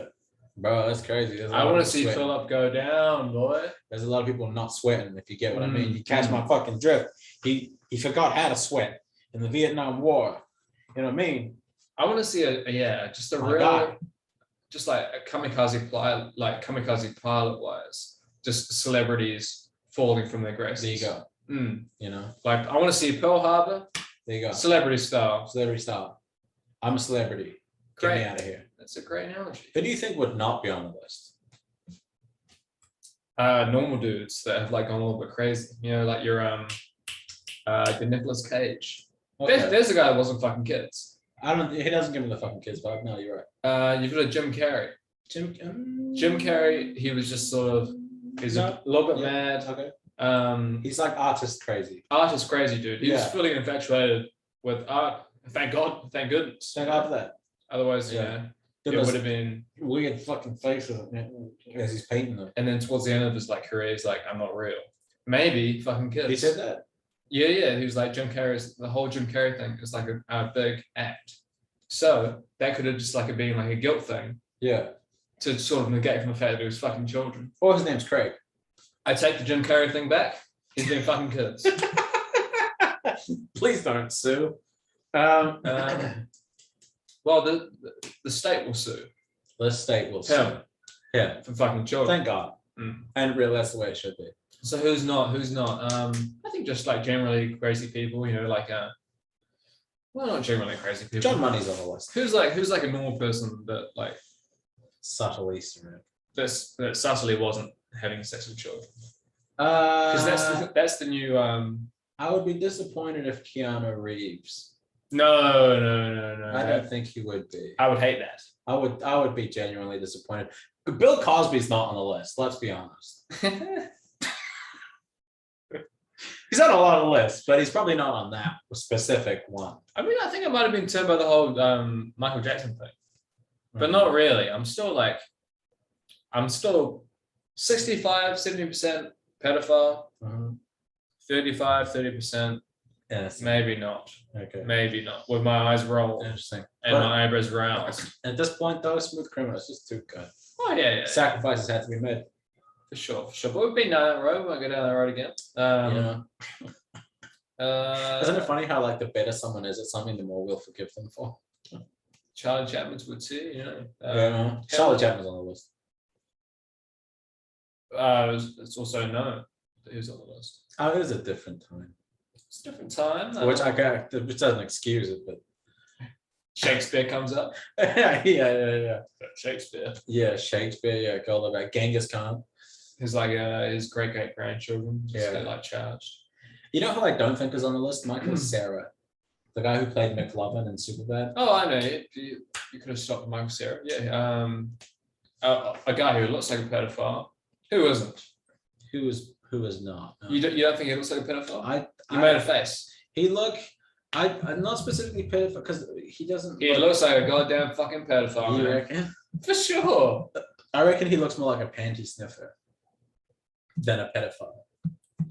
Bro, that's crazy. There's a I lot want of to see sweating. Philip go down, boy. There's a lot of people not sweating, if you get what I mean. Mm. You catch my fucking drift. He forgot how to sweat in the Vietnam War. You know what I mean? I want to see just a My real, guy. just like a kamikaze pilot wise, just celebrities falling from their graces. There you go. You know, Like I want to see Pearl Harbor, there you go. celebrity style. Celebrity style. I'm a celebrity. Get Great. me out of here. That's a great analogy. Who do you think would not be on the list? Normal dudes that have like gone a little bit crazy. You know, like your Nicolas Cage. Okay. There's a guy that wasn't fucking kids. He doesn't give me the fucking kids vibe. No, you're right. You've got a Jim Carrey. Jim Carrey, he was just sort of, he's No. a little bit Yeah. mad. Okay. He's like artist crazy. Artist crazy dude. He was Yeah. fully infatuated with art. Thank God. Thank goodness. Thank God for that. Otherwise, Yeah. it would have been. Weird fucking faces as he's painting them. And then towards the end of his career, he's like, I'm not real. Maybe fucking kids. He said that. Yeah. He was like Jim Carrey's. The whole Jim Carrey thing is like a big act. So that could have just been like a guilt thing Yeah. to sort of negate from the fact that it was fucking children. Or his name's Craig. I take the Jim Carrey thing back. He's been fucking kids. Please don't sue. Well, the state will sue The state will sue. him Yeah. for fucking children. Thank God. Mm. And really, that's the way it should be. So who's not? I think just generally crazy people, well, not generally crazy people. John Money's on the list. Who's a normal person that Subtle Easter egg. that subtly wasn't having sex with children? Because that's the new I would be disappointed if Keanu Reeves. no. I don't think he would be. I would hate that. I would be genuinely disappointed. But Bill Cosby's not on the list. Let's be honest. He's on a lot of lists, but he's probably not on that specific one. I mean, I think I might have been turned by the whole Michael Jackson thing, but not really. I'm still 65, 70% pedophile, Mhm. 35, 30%, Yes. maybe not. Okay. Maybe not. With my eyes rolled Interesting. and But my eyebrows roused. at this point, though, Smooth Criminal is just too good. Oh, yeah. Sacrifices had to be made. For sure. But we've been down that road. We might go down that road again. Isn't it funny how like the better someone is at something, the more we'll forgive them for? Charlie Chapman's would too, you know. Charlie Chapman's on the list. It's also known that he was on the list. Oh, it is a different time. It's a different time. Which doesn't excuse it, but Shakespeare comes up. yeah. Shakespeare. Yeah, Shakespeare. Yeah, go all about Genghis Khan. His his great grandchildren just get like charged. You know who I don't think is on the list? Michael Cera, the guy who played McLovin in Superbad. Oh, I know. You could have stopped Michael Cera. Yeah. A guy who looks like a pedophile. Who isn't? Who is not? No. You don't think he looks like a pedophile? You I made a face. I'm not specifically pedophile because he doesn't. He looks like a goddamn fucking pedophile. You Man. reckon? For sure. I reckon he looks more like a panty sniffer than a pedophile.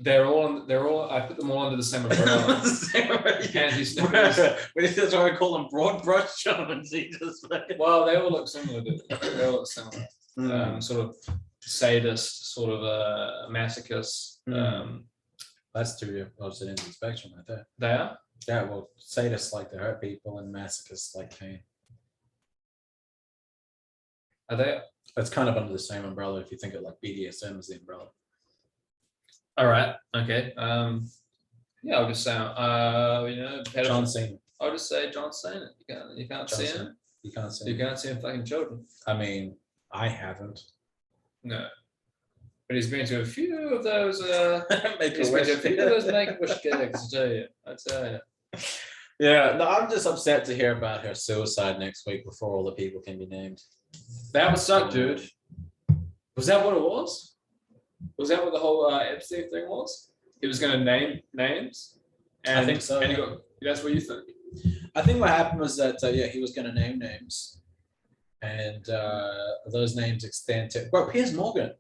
They're all. I put them all under the same umbrella. Panty sniffers. That's why I call them broad brush shamans. Well, they all look similar. They all look similar. Sort of sadist, sort of a masochist. That's two opposite ends of the spectrum right there. They are? Yeah, well, sadists like to hurt people and masochists like pain. Are they? It's kind of under the same umbrella if you think of like BDSM as the umbrella. All right. Okay. Yeah, I'll just say, John Cena. I'll just say John Cena. You can't see him. You can't see You him. can't see him fucking children. I mean, I haven't. No. But he's been to a few of those. Make He's been to a few of those Make-A-Wish gigs. I tell you. Yeah, no, I'm just upset to hear about her suicide next week before all the people can be named. That would suck, dude. Was that what it was? Was that what the whole Epstein thing was? He was going to name names? I think so. And that's what you think? I think what happened was that, he was going to name names. And those names extend to... Well, Piers Morgan.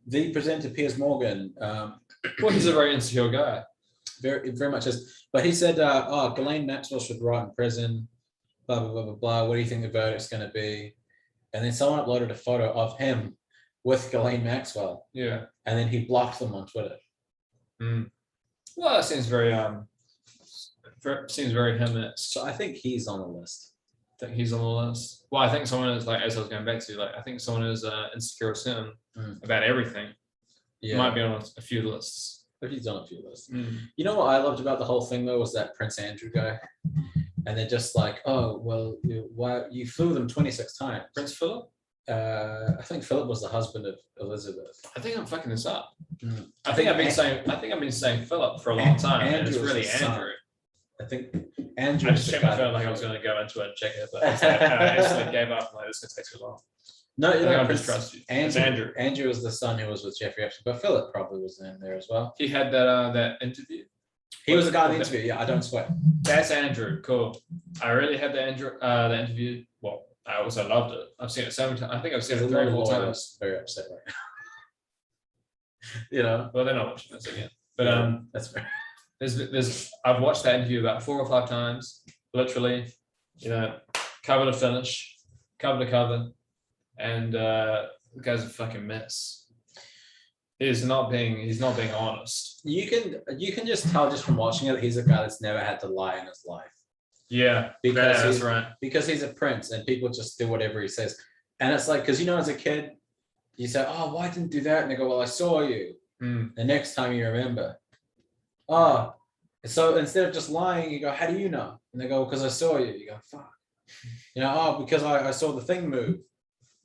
The presenter, Piers Morgan. Well, he's a very insecure guy. Very, very much is. But he said, Ghislaine Maxwell should rot in prison. Blah, blah, blah, blah, blah. What do you think the verdict's going to be? And then someone uploaded a photo of him with Ghislaine Maxwell. Yeah. And then he blocked them on Twitter. Well, that seems very him. So I think he's on the list. I think he's on the list. Well, I think someone is like, as I was going back to, like, I think someone is insecure as him about everything. Yeah. Might be on a few lists. But he's on a few lists. You know what I loved about the whole thing though was that Prince Andrew guy. And they're just like, oh, well, why you flew them 26 times. Prince Philip? I think Philip was the husband of Elizabeth. I think I'm fucking this up. I think I've been saying Philip for a long time. And it's really Andrew. I think Andrew. I just checked my phone like I was going to go into it and check it, but I instantly gave up. Like, this is going to take too long. No, you know, I just trust you. Andrew. Andrew was the son who was with Jeffrey Epstein, but Philip probably was in there as well. He had that interview. He was the guy in the interview. Yeah, I don't sweat. That's Andrew. Cool. I really had the interview. Well, I also loved it. I've seen it 7 times. I think I've seen it 3 or 4 times. Very upset right now. You know. Well, they're not watching this again. But that's fair. I've watched that interview about 4 or 5 times, literally. You know, cover to finish, cover to cover, and the guy's a fucking mess. He's not being honest. You can just tell just from watching it, he's a guy that's never had to lie in his life. Yeah, because that's right. Because he's a prince and people just do whatever he says. And it's like, because as a kid, you say, oh, why didn't do that? And they go, well, I saw you. The next time you remember. Oh, so instead of just lying, you go, how do you know? And they go, because I saw you. You go, fuck. Because I saw the thing move.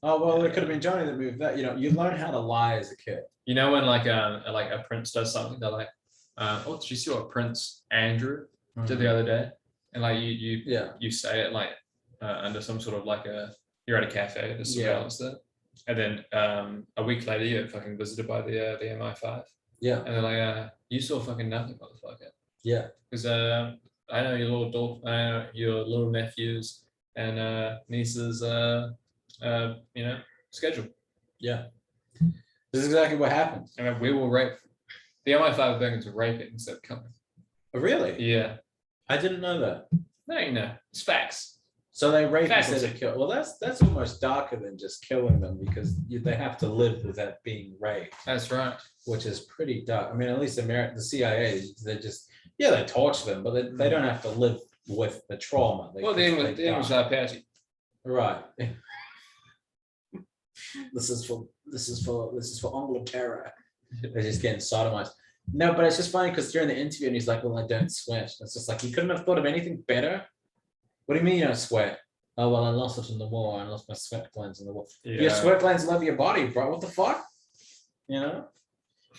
Oh, well, it could have been Johnny that moved that. You learn how to lie as a kid. You know, when like a prince does something, they're like, oh, did you see what Prince Andrew did the other day? And like you say it like under some sort of like you're at a cafe, there's surveillance there. And then a week later, you're fucking visited by the MI5. Yeah. And they're like, you saw fucking nothing, motherfucker. Yeah. Because I know your your little nephews and nieces, schedule. Yeah. This is exactly what happened. I mean, we will rape. The MI5 Bengals are raping instead of coming. Oh, really? Yeah. I didn't know that. No, it's facts. So they rape Faculty. instead of kill. Well, that's almost darker than just killing them because they have to live with that being raped, That's right. which is pretty dark. I mean, at least the CIA, they just they torture them, but they don't have to live with the trauma. Well, the English are patchy. Right. This is for Angleterra. They're just getting sodomized. No, but it's just funny because during the interview, and he's like, "Well, I don't sweat." It's just like you couldn't have thought of anything better. What do you mean you don't sweat? Oh well, I lost it in the war. I lost my sweat glands in the war. Yeah. Your sweat glands all over your body, bro. What the fuck? You know.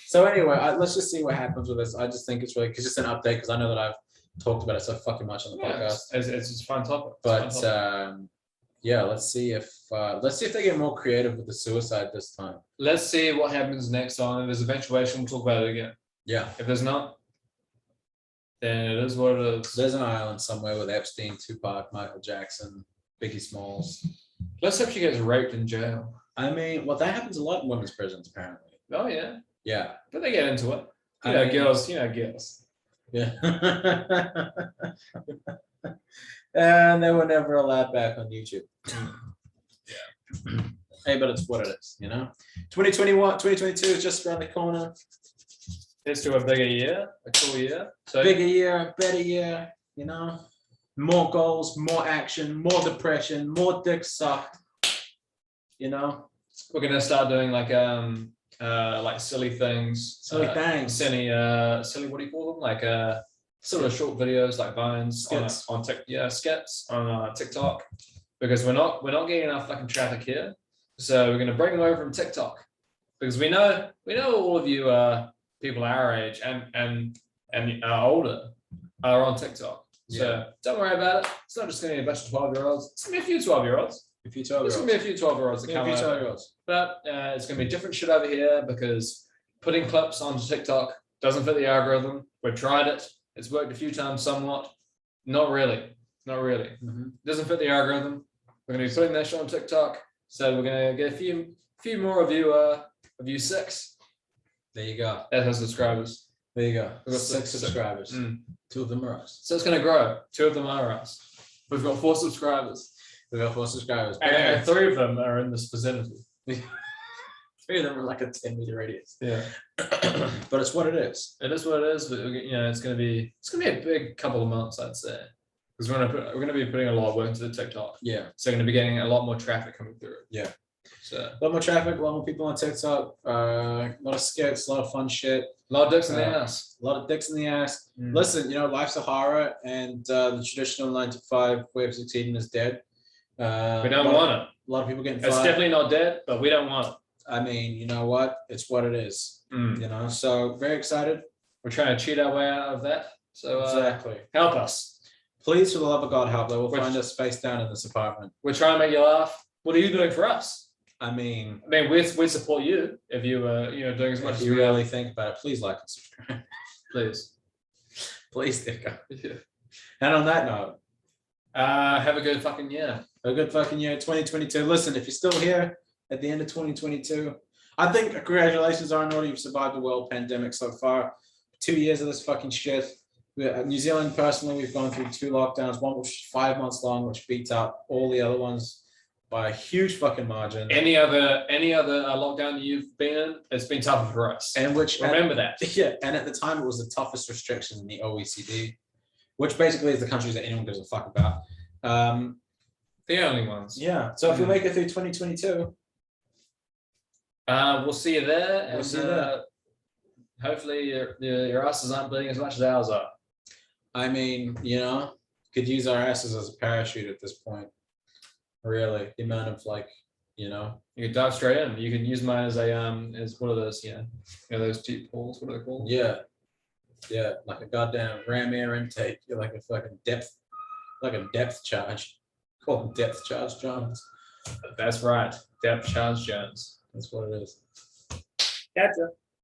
So anyway, let's just see what happens with this. I just think it's really just an update because I know that I've talked about it so fucking much on the podcast. It's a fun topic. But yeah, let's see if they get more creative with the suicide this time. Let's see what happens next time. If there's eventuation, we'll talk about it again. Yeah. If there's not, then it is what it is. There's an island somewhere with Epstein, Tupac, Michael Jackson, Biggie Smalls. Let's hope she gets raped in jail. I mean, well, that happens a lot in women's prisons, apparently. Oh yeah. Yeah. But they get into it. Girls. Yeah. And they were never allowed back on YouTube. Yeah. Hey, but it's what it is, 2022 is just around the corner. Here's to a bigger year, a cool year. So Bigger year, better year, more goals, more action, more depression, more dick sucked. we're gonna start doing like silly things. Silly things. Silly, what do you call them? Like sort of short videos like Vines Skits. skits on TikTok. Because we're not getting enough fucking traffic here. So we're gonna bring them over from TikTok. Because we know all of you people our age and older are on TikTok. So don't worry about it. It's not just gonna be a bunch of 12-year-olds. It's gonna be a few 12-year-olds. There's gonna be a few 12-year-olds that come over. But it's gonna be different shit over here because putting clips onto TikTok doesn't fit the algorithm. We've tried it. It's worked a few times somewhat. Not really. Mm-hmm. Doesn't fit the algorithm. We're gonna be putting that shit on TikTok. So we're gonna get a few more of you 6. There you go. That has subscribers. There you go. We've got 6 six. subscribers. 2 of them are us. So it's gonna grow. 2 of them are us. We've got 4 subscribers. We got 4 subscribers. And 3 of them are in this vicinity. 3 of them are like a 10-meter radius. Yeah. But it's what it is. It is what it is, but it's gonna be a big couple of months, I'd say. Because we're gonna be putting a lot of work into the TikTok. Yeah. So we're gonna be getting a lot more traffic coming through. Yeah. So a lot more traffic, a lot more people on TikTok, a lot of skits, a lot of fun shit. A lot of dicks in the ass. A lot of dicks in the ass. Listen, life's a horror, and the traditional 9-to-5 way of succeeding is dead. We don't want it. A lot of people getting It's fired. definitely not dead, but we don't want it. I mean, you know what? It's what it is. So very excited. We're trying to cheat our way out of that. So Exactly. help us. Please, for the love of God, help. They will find us face down in this apartment. We're trying to make you laugh. What are you doing for us? I mean, we support you if you doing as much if as you we really think about it, please like and subscribe. please. Please, Dick. Yeah. And on that note, have a good fucking year. A good fucking year, 2022. Listen, if you're still here at the end of 2022, I think congratulations, Arnold. You've survived the world pandemic so far. 2 years of this fucking shit. New Zealand, personally, we've gone through 2 lockdowns, one which is 5 months long, which beats out all the other ones by a huge fucking margin. Any other lockdown you've been in, it's been tougher for us. And which remember that. Yeah, and at the time it was the toughest restriction in the OECD, which basically is the countries that anyone gives a fuck about. The only ones. Yeah. So if you make it through 2022, we'll see you there. We'll see you there. Hopefully your asses aren't bleeding as much as ours are. I mean, could use our asses as a parachute at this point. Really, the amount of you can dive straight in. You can use mine as as one of those, those deep pools. What are they called? Yeah, like a goddamn ram air intake. You're like a fucking depth charge. Call them depth charge Jones. That's right, depth charge Jones. That's what it is. Gotcha.